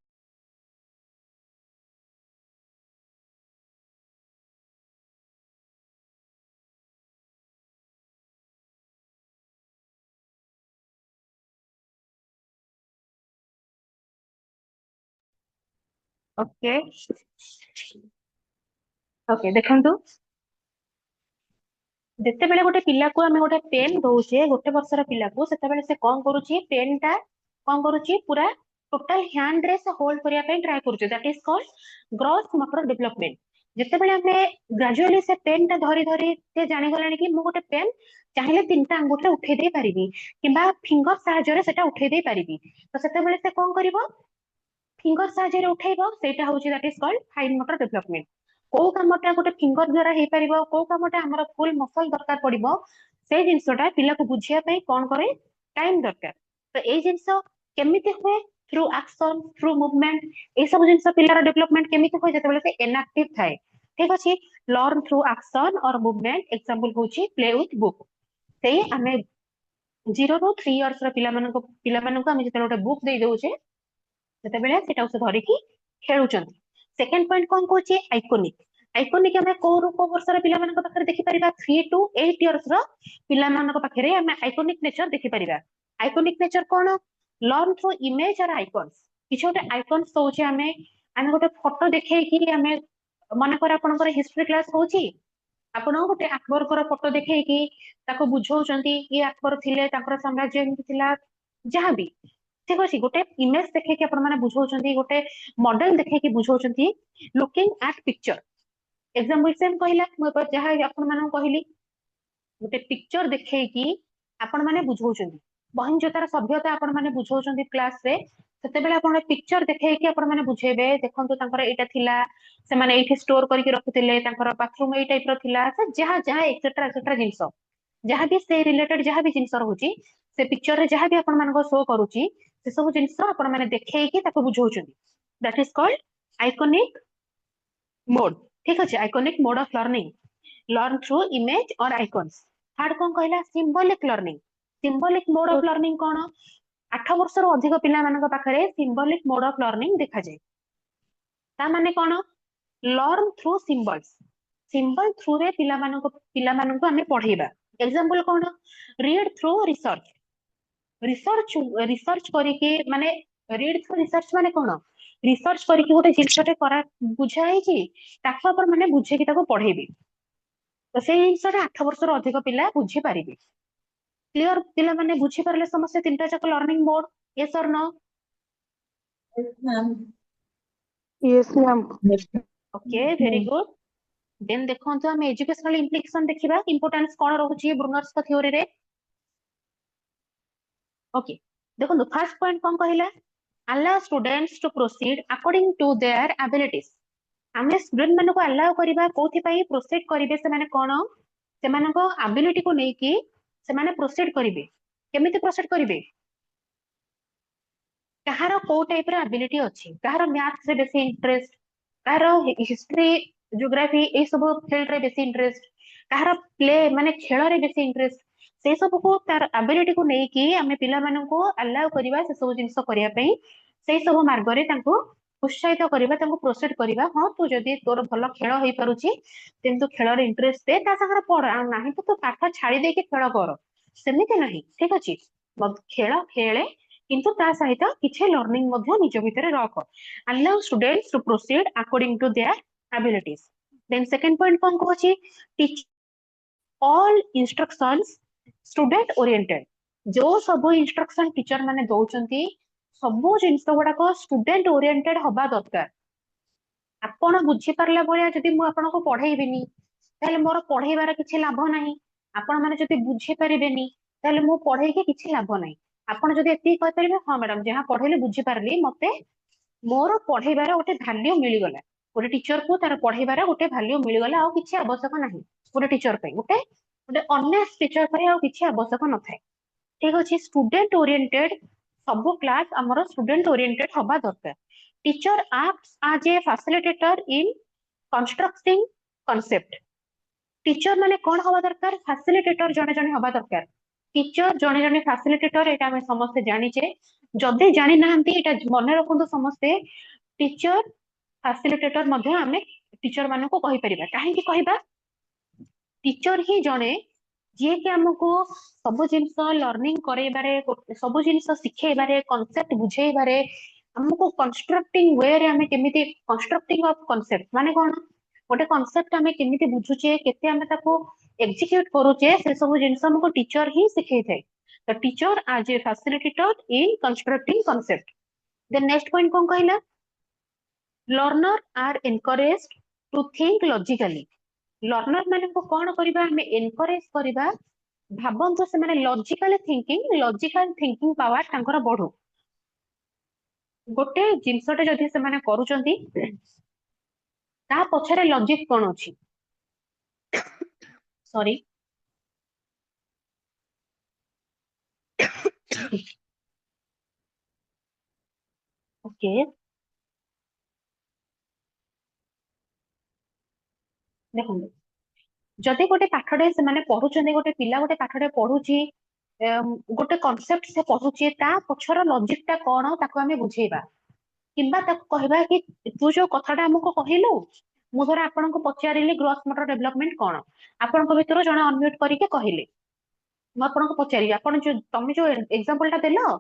Speaker 1: ओके, ओके, देखंतु जेते बेले गोटे पिला को हमें गोटे पेन दउछे, गोटे वर्षर पिला को, सेते बेले से कोन करूची, पेन टा कोन करूची, पूरा टोटल हैंड रे से होल्ड करिया पे ट्राई करूचे, that is called gross motor development. जेतेबेले हमें ग्रेजुअली से पेन टा धरी धरी से जानि गलानी कि मु गोटे पेन चाहिले तीनटा अंगुठे उठे दे पारिबी किबा फिंगर साहाय्य रे सेटा उठे दे पारिबी, तो सेतेबेले से कोन करिवो फिंगर साहाय्य रे उठेइबो, सेटा होची that is called fine motor development. को कामटा गोटे फिंगर द्वारा हे परिबो, को कामटा हमर फुल मसल दरकार पड़िबो, से जिंसटा पिला को बुझिया पई कोन करे टाइम दरकार। तो ए जिंस केमिति होए थ्रू एक्शन थ्रू मूवमेंट, ए सब जिंस पिलार डेवलपमेंट केमिति होए जेतेबेले से इनएक्टिव थाए। ठीक अछि, लर्न थ्रू एक्शन और मूवमेंट एग्जांपल होची प्ले विथ बुक। सेही हमें 0 ରୁ 3 इयर्स ର ପିଲାମାନଙ୍କୁ ଆମେ ଯେତେବେଳେ ଗୋଟେ ବୁକ୍ ଦେଇ ଦଉଛେ ସେତେବେଳେ ସେଟାକୁ ସେ ଧରିକି ଖେଳୁଛନ୍ତି। ସେକେଣ୍ଡ ପଏଣ୍ଟ କଣ କହୁଛି ଆଇକୋନିକ। ଆଇକୋନିକ ଆମେ କୋଉ ବର୍ଷର ପିଲାମାନଙ୍କ ପାଖରେ ଦେଖିପାରିବା 3 to 8 ଇୟର୍ସ ର ପିଲାମାନଙ୍କ ପାଖରେ ଆମେ ଆଇକୋନିକ ନେଚର ଦେଖିପାରିବା। ଆଇକୋନିକ ନେଚର କଣ? ଲର୍ନ ଥ୍ରୁ ଇମେଜ ଅର ଆଇକନ୍ସ। କିଛି ଗୋଟେ ଆଇକନ୍ସ ଦଉଛେ ଆମେ ଆମେ ଗୋଟେ ଫଟୋ ଦେଖେଇକି ଆମେ ମନେକର ଆପଣଙ୍କର ହିଷ୍ଟ୍ରି କ୍ଲାସ ହଉଛି, ଆପଣ ଗୋଟେ ଆକବରଙ୍କର ଫଟୋ ଦେଖେଇକି ତାକୁ ବୁଝଉଛନ୍ତି ଇଏ ଆକବର ଥିଲେ ତାଙ୍କର ସାମ୍ରାଜ୍ୟ ଏମିତି ଥିଲା ଯାହାବି, ठीक अच्छे गोटे इमेज देखिए आपण माने बुझाउछंती, गोटे मॉडल देखिए बुझाउछंती looking at picture. Example same कहला मु जहा आपण माने कहली गोटे पिक्चर देखिए आपण माने बुझाउछंती बहिंजतार सभ्यता आपण माने बुझाउछंती क्लास रे, सेतेबेले आपण पिक्चर देखिए आपण माने बुझेबे देखंतु तांकर एटा थिला से माने एठी स्टोर करके रखुतिले तांकर बाथरूम एई टाइप रो थिला से जहा जहा एक्सेट्रा जिंस जहाँ भी से रिलेटेड जहाँ भी जिंस रहूची से पिक्चर रे जहाँ भी आपण मानको शो करूची से सब जिंस आपण माने देखैकी ताको बुझौछुनी, that is called iconic mode. ठीक अछि, iconic mode of learning, learn through image और आइकॉन्स। थर्ड कोन कहला symbolic learning. Symbolic mode of learning कोन? 8 वर्ष रो अधिक पिला मानक पाखरे सिंबॉलिक मोड ऑफ लर्निंग देखा जाय। ता माने कोन? Learn through symbols. Symbol through रे पिला मानक हमें पढ़ेबा। एग्जांपल कोन? Read through research. रिसर्च करके माने रीड थ्रू रिसर्च माने कोन? रिसर्च करके गोटे जिनसटे करा बुझाई कि ताको अपन माने बुझे कि ताको पढ़ेबे, तो से जिनसटे 8 वर्ष रो अधिक पिला बुझी पारिबे। क्लियर? पिला माने बुझी पारले समस्त तीनटा जक लर्निंग मोड, यस और no?
Speaker 3: Yes, ma'am.
Speaker 1: Okay, very good. Then देखंतु हम एजुकेशनल इम्प्लिकेशन देखिबा, इंपोर्टेंस कोन रहउची ब्रूनर्स का थ्योरी रे। ओके, देखो फर्स्ट पॉइंट कौन कहला? allow students to proceed according to their abilities। आमे स्टूडेंट मानको अलाउ करिबा कोथि पई प्रोसीड करिवे, से माने कोन से मानको एबिलिटी को नेकी से माने प्रोसीड करिवे। केमिति प्रोसीड करिवे? कहारो को टाइप रो एबिलिटी अछि, कहारो मैथ्स रे बेसी इंटरेस्ट, कहारो हिस्ट्री ज्योग्राफी ए सब फील्ड रे बेसी इंटरेस्ट, कहारो प्ले माने खेल रे बेसी इंटरेस्ट, से सब को तार एबिलिटी को नेकी आमे पिला मानको अलाउ करिवा से सब जिंस करिया पई, से सब मार्ग रे तांको उत्साहित करिवा, तांको प्रोसीड करिवा। हां तू जदी तोर भलो खेल होई पारुची तेन तू खेल रे इंटरेस्ट दे, ता संगर पढ़, आ नाही तो तू पाठ छाड़ी दे के खेल कर, सेमिति नाही। ठीक अछि, खेल खेले किंतु ता सहित किछि लर्निंग मध्ये निज भितरे रख। Allow students to proceed according to their abilities. Then second point कोन कहछि? Teach all instructions student oriented. जो सब इंस्ट्रक्शन टीचर माने दउचंती सब जिंस गुड़ाक स्टूडेंट ओरिएंटेड हबा दरकार। आपण बुझी पारला भलिया जदि मु आपन को पढाइबिनी ताले मोर पढाइबार किछि लाभ नाही। आपण माने जदि बुझी पारिबेनी ताले मु पढाई के किछि लाभ नाही। आपण जदि एति कहि परिबे हां मैडम जहां पढाइले बुझी पारली, मते मोर पढाइबार गोटे वैल्यू मिली गला, गोटे टीचर को तार पढाइबार गोटे वैल्यू मिली गला, आ किछि आवश्यक नाही गोटे टीचर पे, गोटे गोटे ऑनेस्ट टीचर पे आ किछि आवश्यक न थाए। ठीक अछि, स्टूडेंट ओरिएंटेड सब क्लास हमर स्टूडेंट ओरिएंटेड हबा दरकार। Teacher acts as a facilitator in constructing concept. Teacher माने कोन हबा दरकार? फैसिलिटेटर जने जने हबा दरकार। टीचर जने जने फैसिलिटेटर एटा हम समस्त जानि छे, जदि जानि नाहंती एटा मन रखंतु समस्त टीचर फैसिलिटेटर मध्ये हमें टीचर माने को कहि परिबा। काहे कि कहिबा? टीचर ही जने जे कि हमको सब जिंस लर्निंग करैबारे, सब जिंस सिखेबारे, कांसेप्ट बुझेबारे, हमको कंस्ट्रक्टिंग वे रे हमें केमिति कंस्ट्रक्टिंग ऑफ कांसेप्ट माने कोन गोटे कांसेप्ट हमें केमिति बुझुचे, केते हमें ताको एग्जीक्यूट करूचे, से सब जिंस हमको टीचर ही सिखै थाए। तो teacher as a facilitator in constructing concept. Then next point कौन कहला, learner are encouraged to think logically. Learner माने को कौन करबा हमें एनकरेज करबा, भाबंतो से माने लॉजिकल थिंकिंग पावर तांकर बढ़ो। गोटे जिनसटे जदि से माने करूचंती ता पछरे लॉजिक कोन अछि, सॉरी ओके देखो, जदि गोटे पाठटे से माने पढुचंती, गोटे पिला गोटे पाठटे पढुची, गोटे कॉन्सेप्ट से पढुची, ता पछर लॉजिक ता कोन ताको हमें बुझेबा, किंबा ताको कहबा कि तू जो कथाटा हमको कहिलु, मु धर आपन को पचारिली ग्रॉस मोटर डेवलपमेंट कोन, आपन को भितर जने अनम्यूट करके कहिले, मु आपन को पचारि आपन जो तुम जो एग्जांपल ता देलो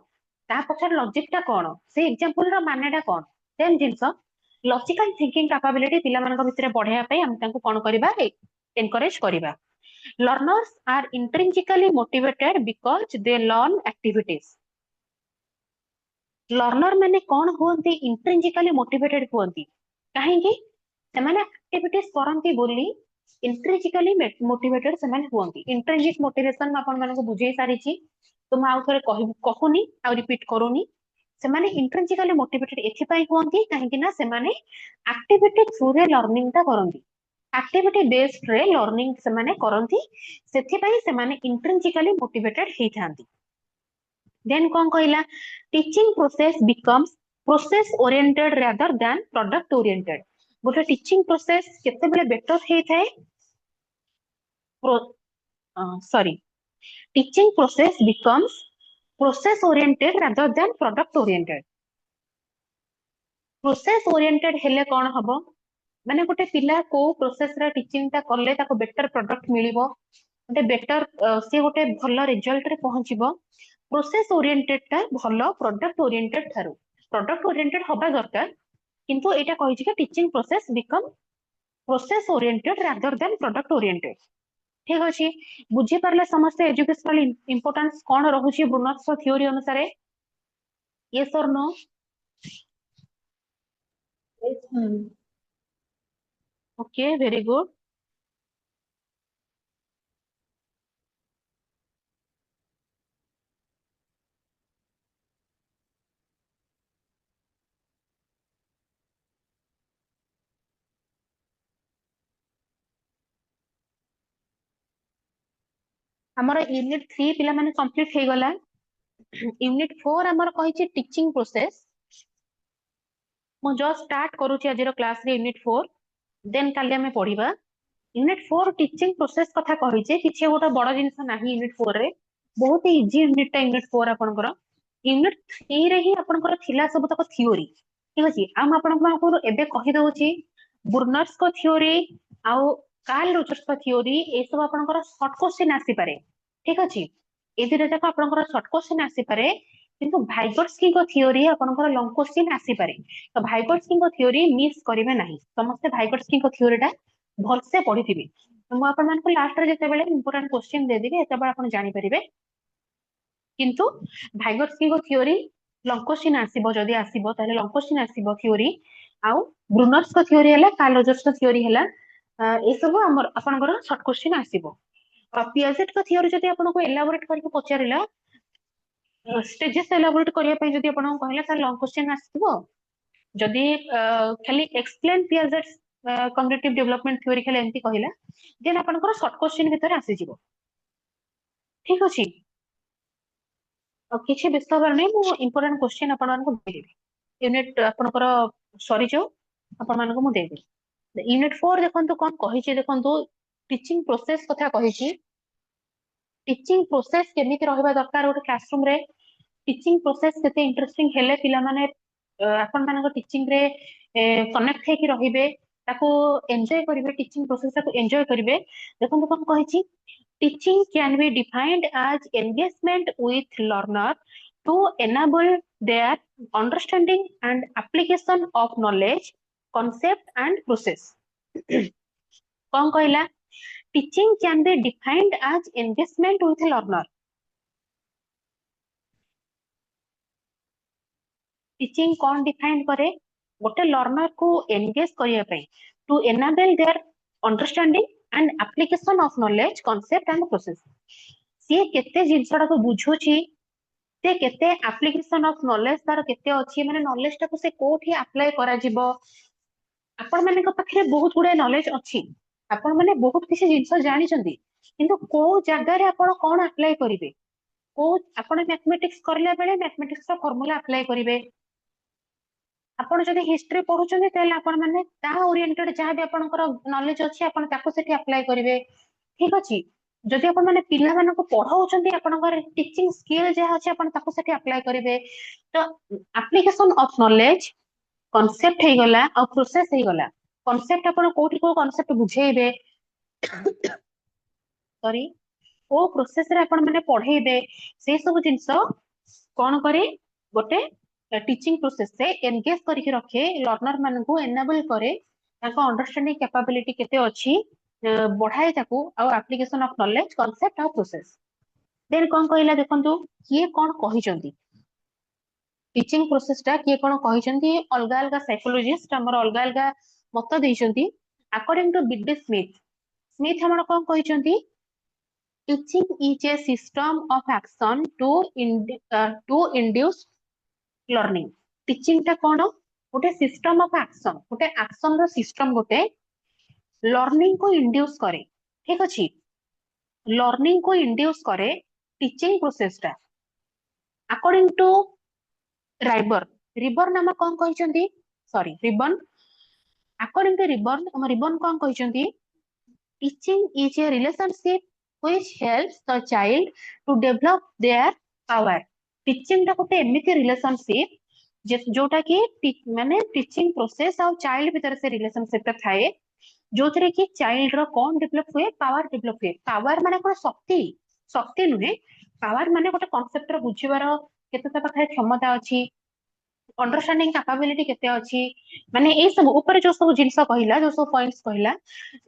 Speaker 1: ता पछर लॉजिक ता कोन, से एग्जांपल रो मानेटा कोन, सेम जिंस लॉजिकल थिंकिंग कैपेबिलिटी पिला मानक भितर बढ़ाया पई हम तांको कोन करबा, एनकरेज करबा। Learners are intrinsically motivated because they learn activities. Learner माने कौन हुअंती, इंट्रिंसिकली मोटिवेटेड हुअंती, काहेकि सेमाने एक्टिविटीज करंती बोली इंट्रिंसिकली मोटिवेटेड सेमाने हुअंती। इंट्रिंसिक मोटिवेशन में आपण मानको बुझेई सारिची, तो मैं आउ थोड़े कहूनी आ रिपीट करूनी। सेमाने इंट्रिंसिकली मोटिवेटेड एथि पई हुअंती काहेकि ना सेमाने एक्टिविटी थ्रू रे लर्निंग ता करंती, एक्टिविटी बेस्ड रे लर्निंग सेमाने करंती, सेथि पई सेमाने इंट्रिंसिकली मोटिवेटेड हेई थांती। देन कौन कहला, teaching process becomes process oriented rather than product oriented. गोटे टीचिंग प्रोसेस केते बेले बेटर हेई थाए, sorry teaching process becomes process oriented rather than product oriented. Process oriented हेले कौन हबो, माने गोटे पिला को प्रोसेस रे टीचिंग ता करले ताको बेटर प्रोडक्ट मिलिबो, गोटे बेटर से गोटे भलो रिजल्ट रे पहुंचीबो। प्रोसेस ओरिएंटेड ता भलो प्रोडक्ट ओरिएंटेड थारु, प्रोडक्ट ओरिएंटेड हबा दरकार, किंतु एटा कहि जे teaching process become process oriented rather than product oriented. ठीक अछि, बुझी परले समस्त एजुकेशनल इंपोर्टेंस कोन रहुची ब्रूनर्स थ्योरी अनुसार, यस और नो? Okay very good. हमर यूनिट 3 पिला माने कंप्लीट हे गला। यूनिट 4 हमर कहिची टीचिंग प्रोसेस, मु जस्ट स्टार्ट करूची आज क्लास रे यूनिट 4, देन काली हमें पढ़िबा। यूनिट 4 टीचिंग प्रोसेस कथा कहिचे, किछि गोटा बड़ जिंस नाही यूनिट 4 रे, बहुत इजी यूनिट टा यूनिट 4 आपनकर। यूनिट 3 रे ही आपनकर थिला सब तक थ्योरी, ठीक अछि। हम आपनको एबे कहि दउची ब्रूनर्स को थ्योरी आउ कार्ल रोजर्स को थ्योरी, ए सब आपनकर शॉर्ट क्वेश्चन आसी पारे, ठीक अछि। ए दिटा तक आपनकर शॉर्ट क्वेश्चन आसी पारे, किंतु भाइगर्स्की को थ्योरी आपनकर लॉन्ग क्वेश्चन आसी पारे। तो भाइगर्स्की को थ्योरी मिस करिवे नाही, समस्त भाइगर्स्की को थ्योरी टा भलसे पढ़िथिबे। तो मु आपन मानको लास्ट रे जते बेले इंपोर्टेंट क्वेश्चन दे देबी, एते बेले आपन जानि परिबे। किंतु भाइगर्स्की को थ्योरी लॉन्ग क्वेश्चन आसीबो, जदी आसीबो ताले लॉन्ग क्वेश्चन आसीबो थ्योरी, आउ ब्रूनर्स को थ्योरी हला, कार्ल रोजर्स को थ्योरी हला, ए सब हमर आपनकर शॉर्ट क्वेश्चन आसीबो। पियाजेट को थ्योरी जदी आपनको एलाबोरेट करके पचारिला, स्टेजेस एलाबोरेट करिया पई जदी आपन कहला ताले लॉन्ग क्वेश्चन आसीबो। जदी खाली explain Piaget cognitive development theory खाली एंती कहला, देन आपनकर शॉर्ट क्वेश्चन भीतर आसी जिवो, ठीक अछि। किछि विस्तार नै मु इंपोर्टेंट क्वेश्चन आपन मानको देबी, यूनिट आपनकर सरी जो आपन मानको मु देबी। यूनिट 4 देखंतु कोन कहिछि, देखंतु टीचिंग प्रोसेस कथा कहिछि। टीचिंग प्रोसेस केमिति रहबा दरकार गोटे क्लासरूम रे, टीचिंग प्रोसेस केते इंटरेस्टिंग हेले पिला माने आपन मानको टीचिंग रे कनेक्ट हे कि रहिबे, ताको एन्जॉय करिवे, टीचिंग प्रोसेस ताको एन्जॉय करिवे। देखंतु कोन कहिछि, teaching can be defined as engagement with learner to enable their understanding and application of knowledge, concept and process. कोन कहला, teaching can be defined as engagement with learner, engagement with learner to enable their understanding and application of knowledge, concept and process। कौन कहला, teaching can be defined as engagement with learner, to enable their understanding and application of knowledge, concept and process। teaching can be defined as engagement with learner, to enable their understanding and application of knowledge, concept and process। Teaching कौन define करे गोटे learner को engage करिया पई to enable their understanding and application of knowledge concept and process सी केते जिंसडा को बुझुची से केते एप्लीकेशन ऑफ नॉलेज तार केते अछि माने नॉलेज टा को से कोठी अप्लाई करा जिवो आपण माने को पाखरे बहुत गुडे नॉलेज अछि आपण माने बहुत किसी जिंस जानि छथि किंतु को जगह रे आपण कोन अप्लाई करिवे को आपण मैथमेटिक्स करला बेले मैथमेटिक्स रा फार्मूला अप्लाई करिवे आपण जदि हिस्ट्री पढुछन्ते तेल आपण माने ता ओरिएंटेड जहा भी आपनकर नॉलेज अछि आपण ताको सेठी अप्लाई करिवे ठीक अछि जदि आपण माने पिला मानको पढाउछन्ते आपनकर टीचिंग स्किल जहा अछि आपण ताको सेठी अप्लाई करिवे तो एप्लीकेशन ऑफ नॉलेज कॉन्सेप्ट हे गला और प्रोसेस हे गला कॉन्सेप्ट आपण कोठी को कॉन्सेप्ट बुझेइबे सॉरी को प्रोसेस रे आपण माने पढेइबे से सब जिंस कोन करे गोटे टीचिंग प्रोसेस से एंगेज करके रखे लर्नर मानकू एनेबल करे ताको अंडरस्टैंडिंग कैपेबिलिटी केते अछि बढ़ाए ताकू और एप्लीकेशन ऑफ नॉलेज कांसेप्ट और प्रोसेस देन कोन कहला देखंतु किए कोन कहिसंती टीचिंग प्रोसेस टा किए कोन कहिसंती अलगा अलगा साइकोलॉजिस्ट हमर अलगा अलगा मत देइसंती according to B D Smith Smith हमर कोन कहिसंती teaching is a system of action to induce learning teaching टा कोन गोटे सिस्टम ऑफ एक्शन गोटे एक्शन रो सिस्टम गोटे लर्निंग को इंड्यूस करे ठीक अछि लर्निंग को इंड्यूस करे टीचिंग प्रोसेस टा अकॉर्डिंग टू राइबर रिबर नाम कोन कहिसंती sorry Ryburn according to Ryburn हम रिबन कोन कहिसंती teaching is a relationship which helps the child to develop their power teaching टा गोटे एमिति रिलेशनशिप जोटा कि माने टीचिंग प्रोसेस और चाइल्ड भीतर से रिलेशनशिप ता थाए जो थरे कि चाइल्ड रो कोन डेवलप हुए पावर माने कोन शक्ति शक्ति नुहे पावर माने गोटे कांसेप्ट रो बुझिबार केते ता पाखे क्षमता अछि अंडरस्टैंडिंग कैपेबिलिटी केते अछि माने ए सब ऊपर जो सब जिंस कहिला जो सब पॉइंट्स कहिला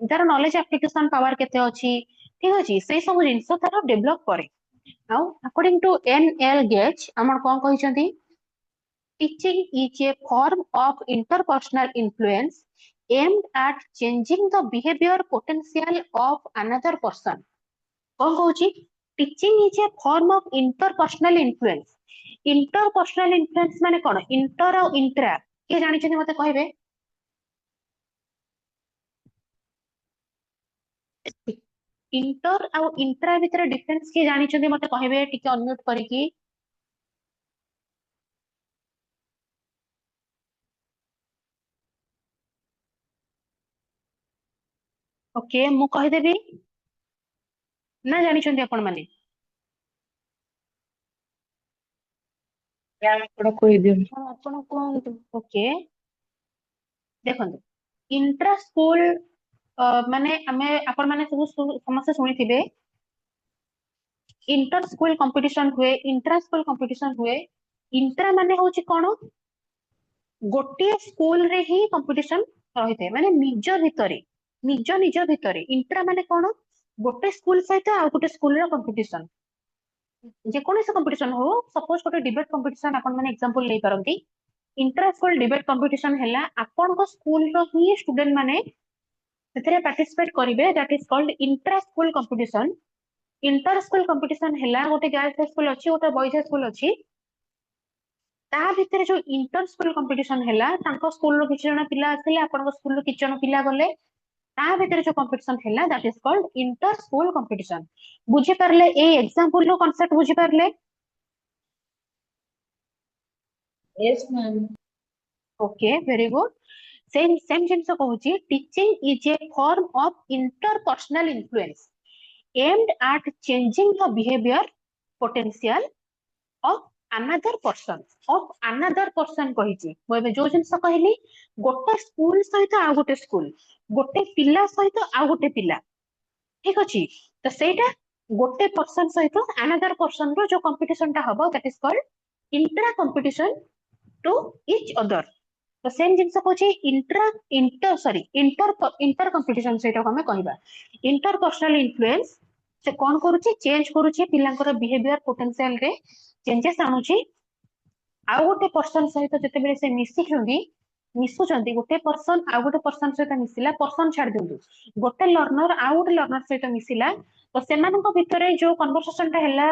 Speaker 1: तार नॉलेज एप्लीकेशन पावर केते अछि ठीक अछि से सब जिंस तार डेवलप करे now according to N L. Gage हमर कोन कहिसंती teaching is a form of interpersonal influence aimed at changing the behavior potential of another person कोन कहूची teaching is a form of interpersonal influence माने कोन इंटर और इंट्रा के जानि छथि मते कहबे इंटर और इंट्रा भीतर डिफरेंस के जानि छथि मते कहबे टिके अनम्यूट करिकी ओके मु कहि देबी ना जानि छथि आपण माने
Speaker 3: ଆପଣ କହିଦିଅନ୍ତୁ।
Speaker 2: ଆପଣ କୁହନ୍ତୁ।
Speaker 1: ओके देखंतु इंट्रा स्कूल माने आमे आपण माने सब समस्या सुनिथिबे इंटर स्कूल कंपटीशन हुए इंट्रा स्कूल कंपटीशन हुए इंट्रा माने होची कोन गोटे स्कूल रे ही कंपटीशन रहिते माने निज भितरे इंट्रा माने कोन गोटे स्कूल सहित आ गोटे स्कूल रो कंपटीशन जे कोन से कंपटीशन हो सपोज गोटे डिबेट कंपटीशन आपण माने एग्जांपल ले परंती इंट्रा स्कूल डिबेट कंपटीशन हैला आपण को स्कूल रो ही स्टूडेंट माने सेथरे पार्टिसिपेट करिवे that is called intra school competition inter school competition हैला गोटे गर्ल्स स्कूल अछि गोटे बॉयज स्कूल अछि ता भितरे जो इंटर स्कूल कंपटीशन हैला तांको स्कूल रो किछ जण पिला आसिले आपण को स्कूल रो किछ जण पिला गले ता भितरे जो कंपटीशन हैला that is called inter school competition बुझी परले ए एग्जांपल रो कांसेप्ट बुझी परले
Speaker 2: Yes, ma'am.
Speaker 1: Okay very good same जिंस कहूची teaching is a form of interpersonal influence aimed at changing the behavior potential of another person कहिची मु एबे जो जिंस कहली गोटे स्कूल सहित आ गोटे स्कूल गोटे पिला सहित आ गोटे पिला ठीक अछि तो सेटा गोटे पर्सन सहित अनदर पर्सन रो जो कंपटीशन ता हबो that is called intra competition to each other तो सेम जिंस कहूची इंटर कंपटीशन सेटा को हमें कहबा इंटरपर्सनल इन्फ्लुएंस से कोन करूची चेंज करूची पिलांकर बिहेवियर पोटेंशियल रे चेंजेस आणुची आउ गोटे पर्सन सहित जेतेबेले से मिसुचंदी गोटे पर्सन आउ गोटे पर्सन सहित मिसिला पर्सन छाड़ दियंतु गोटे लर्नर आउ गोटे लर्नर सहित मिसिला तो सेमानक भितरे जो कन्वर्सेशन टा हैला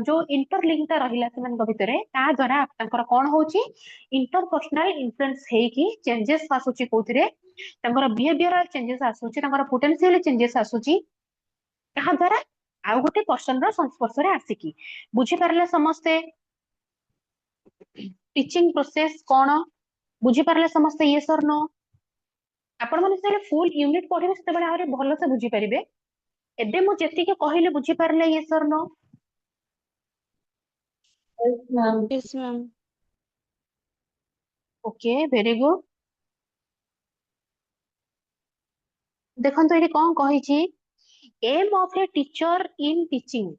Speaker 1: जो इंटरलिंक टा रहिला सेमानक भितरे ता द्वारा तांकर कोन होची इंटरपर्सनल इन्फ्लुएंस हेकी चेंजेस आसुची कोथिरे तांकर बिहेवियरल चेंजेस आसुची तांकर पोटेंशियल चेंजेस आसुची ताहा द्वारा आउ गोटे पर्सन रो संस्पर्श रे आसिकी बुझी पारले समस्ते टीचिंग प्रोसेस कोन बुझी पारले समस्ते यस और नो आपण माने से फुल यूनिट पढिबे सेते बेले आरे भलो से बुझी परिबे एबे मु जेति के कहिले बुझी पारले यस और no
Speaker 2: Yes, ma'am.
Speaker 3: Yes, ma'am.
Speaker 1: Okay very good देखंतु एठी कोन कहिची aim of a teacher in teaching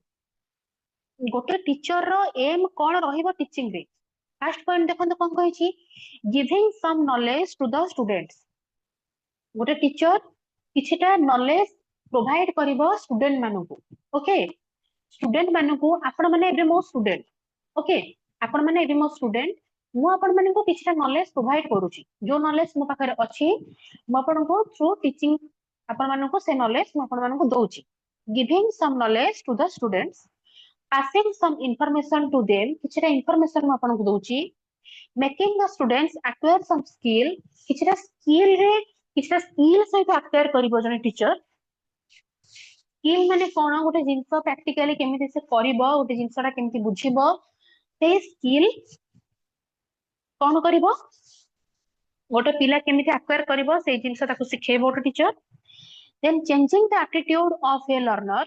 Speaker 1: गोटे टीचर रो एम कोन रहिबो टीचिंग रे फर्स्ट पॉइंट देखंतु कोन कहिची giving some knowledge to the students गोटे टीचर किछिटा नॉलेज प्रोवाइड करिवो स्टूडेंट मानकू ओके स्टूडेंट मानकू आपण माने एबे मो स्टूडेंट ओके आपण माने एबे मो स्टूडेंट मु आपण मानकू किछिटा नॉलेज प्रोवाइड करूची जो नॉलेज मो पाखरे अछि मो आपनको थ्रू टीचिंग आपण मानकू से नॉलेज मो आपण मानकू दोउची giving some knowledge to the students passing some information to them किछिटा इंफॉर्मेशन मु आपनको दोउची making the students acquire some skill किछिटा स्किल रे किछिटा स्किल सहित acquire करिवो जने टीचर स्किल माने कोन गोटे जिंस प्रैक्टिकली केमिति से करिवो गोटे जिंसटा केमिति बुझिबो से स्किल कोन करिवो गोटे पिला केमिति acquire करिवो से जिंस ताको सिखेबो गोटे teacher then changing the attitude of a learner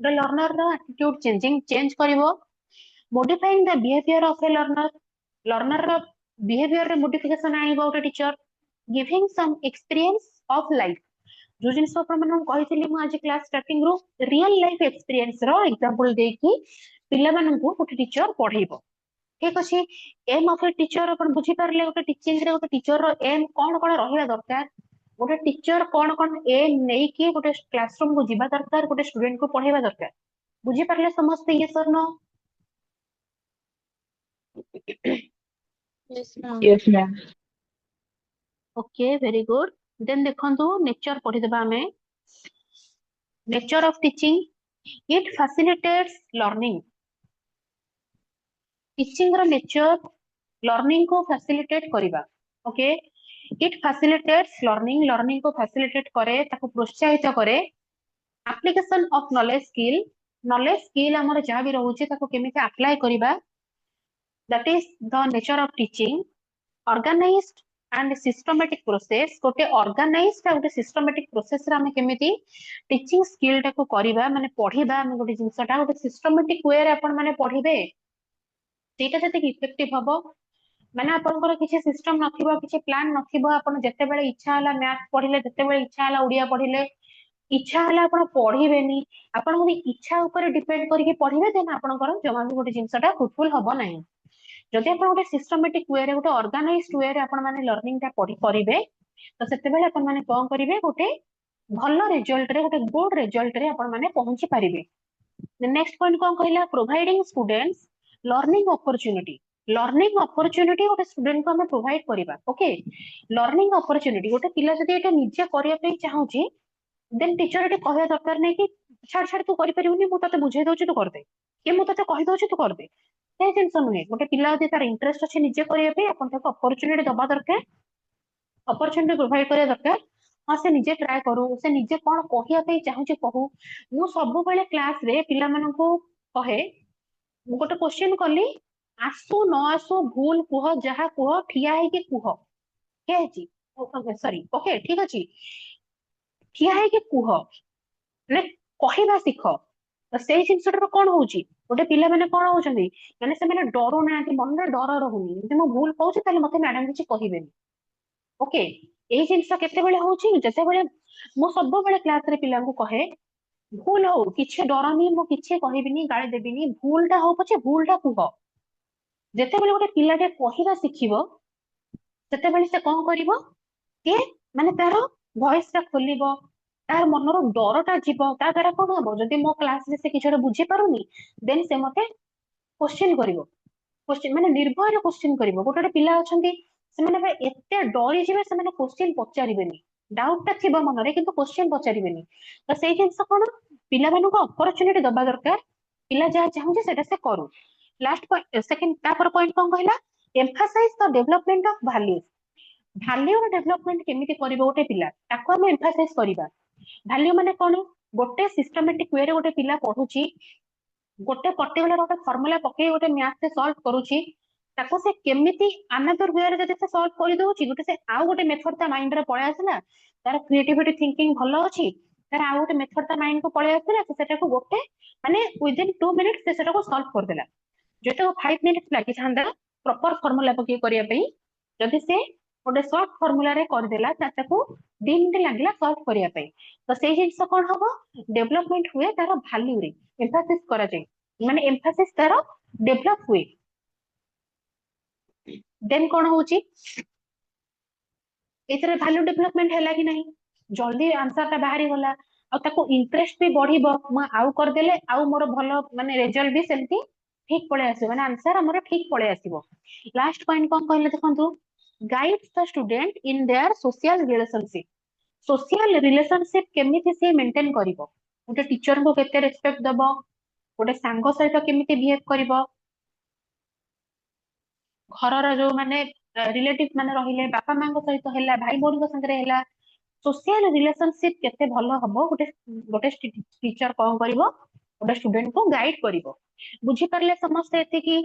Speaker 1: the learner ro attitude change करिवो modifying the behavior of a learner ro behavior रे modification आनिबो गोटे teacher giving some experience of life जो जिनस आपण मन कहितली मु आज क्लास स्टार्टिंग रो रियल लाइफ एक्सपीरियंस रो example देकी पिला मानन को गोटे टीचर पढाइबो ठीक अछि एम ऑफ ए टीचर अपन बुझी परले गोटे टीचिंग रे गोटे टीचर रो एम कोन कोन रहिला दरकार गोटे टीचर कोन कोन एम नै कि गोटे क्लासरूम को जिबा दरकार गोटे स्टूडेंट को पढाइबा दरकार बुझी परले समस्त ये sir no
Speaker 3: Yes, ma'am.
Speaker 2: Yes, ma'am.
Speaker 1: Okay very good then देखंतु नेचर पढि देबा हमें nature of teaching it facilitates learning teaching रो नेचर लर्निंग को फैसिलिटेट करिबा ओके इट फैसिलिटेट्स लर्निंग को फैसिलिटेट करे ताको प्रोत्साहित करे एप्लीकेशन ऑफ नॉलेज स्किल हमर जहा भी रहउची ताको केमिति अप्लाई करिबा that is the nature of teaching organized and systematic process गोटे ऑर्गेनाइज्ड गोटे सिस्टमैटिक प्रोसेस रे हम केमिति टीचिंग स्किल टाको करिबा माने पढिबा हम गोटे जिंसटा गोटे सिस्टमैटिक वे रे आपण माने पढिबे सेटा जते इफेक्टिव हबो माने आपनकर किछि सिस्टम नथिबो किछि प्लान नथिबो आपण जते बेले इच्छा हला मैथ पढिले जते बेले इच्छा हला ओडिया पढिले इच्छा हला आपण पढिबेनी आपण गोटे इच्छा ऊपर डिपेंड करके पढिबे देन आपनकर जमा भी गोटे जिंसटा फ्रूटफुल हबो नै जदि आपण गोटे सिस्टमैटिक वे रे गोटे ऑर्गेनाइज्ड वे रे आपण माने लर्निंग ता पढि करिवे तो सेते बेले आपण माने कोन करिवे गोटे भलो रिजल्ट रे गोटे गुड रिजल्ट रे आपण माने पहुंची पारिबे नेक्स्ट पॉइंट कोन कहला प्रोवाइडिंग स्टूडेंट्स लर्निंग अपॉर्चुनिटी गोटे स्टूडेंट को हमें प्रोवाइड करिबा ओके लर्निंग अपॉर्चुनिटी गोटे पिला जदि एटा निजे करिया पे चाहूची देन टीचर एटा कहया दरकार नै कि छाड़ छाड़ तू करि परिबुनी मु तते बुझाई दोची तू कर दे के मु तते कहि दोची तू कर दे से टेंशन नुहे गोटे पिला जदि तार इंटरेस्ट अछि निजे करिया पे अपन ताको अपॉर्चुनिटी दबा दरकार अपॉर्चुनिटी प्रोवाइड करिया दरकार हां से निजे ट्राई करू से निजे कोन कहिया पे चाहूची कहू मु सब बेले क्लास रे पिला मानन को कहे मु गोटे क्वेश्चन कली आसु न आसु भूल कुह जहा कुह ठिया है कि कुह के जी सॉरी ओके ठीक अछि ठिया है कि कुह ने कहिबा सिख तो सेही जिंसटर कोन होउची गोटे पिला माने कोन होउचंदी माने से माने डरो नांती मन रे डर रहउनी जदि मो भूल कहूची ताले मते मैडम किछि कहिबेनी ओके एही जिंस केते बेले होउची जते बेले मो सब बेले क्लास रे पिला को कहे भूल हो किछि डरनी मो किछि कहिबिनी गाली देबिनी भूलटा हो पछे भूलटा कुह जेते बेले गोटे पिलाटे कहिबा सिखिबो सेते बेले से कोन करिवो के माने तारो वॉइस टा खोलिबो तार मनरो डरटा जीवो ता द्वारा कोन हबो जदि मो क्लास रे से किछोटा बुझी पारुनी देन से मते क्वेश्चन करिवो क्वेश्चन माने निर्भय क्वेश्चन करिवो गोटे गोटे पिला अछंती सेमाने बे एते डरी जिवे सेमाने क्वेश्चन पचारिबेनी डाउट ता थिबो मनरे किंतु क्वेश्चन पचारिबेनी तो सेई जिंस कोन पिला मानु को अपॉर्चुनिटी दबा दरकार पिला जहा चाहूजे सेटा से करू लास्ट पॉइंट सेकंड तापर पॉइंट कोन कहला emphasise the development of values value development केमिति करिवो गोटे पिला ताको हम एम्फासाइज करिबा वैल्यू माने कोन गोटे सिस्टमैटिक वे रे गोटे पिला पढुची गोटे पर्टिकुलर गोटे फॉर्मूला पके गोटे मैथ से सॉल्व करूची ताको से केमिति अनदर वे रे जदि से सॉल्व करि दोची गोटे से आउ गोटे मेथड ता माइंड रे पळे आसला तार क्रिएटिविटी थिंकिंग भलो अछि तार आउ गोटे मेथड ता माइंड को पळे आसला से सेटा को गोटे माने विद इन 2 मिनिट्स से सेटा को सॉल्व कर देला जेतो 5 मिनिट्स लागि छांदा प्रॉपर फॉर्मूला पके करिया पई जदि से गोटे शॉर्ट फॉर्मूला रे कर देला ताको 2 मिनिट लागिला सॉल्व करिया पई तो सेही जिंस कोन हबो डेवलपमेंट हुए तार वैल्यू रे एम्फासिस करा जाय माने एम्फासिस तार डेवलप हुए देन कोन होची एतरे वैल्यू डेवलपमेंट हैला कि नहीं जल्दी आंसर ता बाहरी गला आ ताको इंटरेस्ट भी बढ़िबो म आउ कर देले आउ मोर भलो माने रिजल्ट भी सेमती ठीक पळे आसी माने आंसर हमर ठीक पळे आसीबो लास्ट पॉइंट कोन कहले देखंतु guides the student in their social relationship केमिति से मेंटेन करिवो गोटे टीचर को केते रिस्पेक्ट दबो गोटे सांग सहित केमिति बिहेव करिवो घरर जो माने रिलेटिव माने रहिले बापा मां को सहित हैला भाई बोन को संगे हैला सोशल रिलेशनशिप केते भलो हबो गोटे गोटे टीचर कोन करिवो गोटे स्टूडेंट को गाइड करिवो बुझी परले समस्त एते की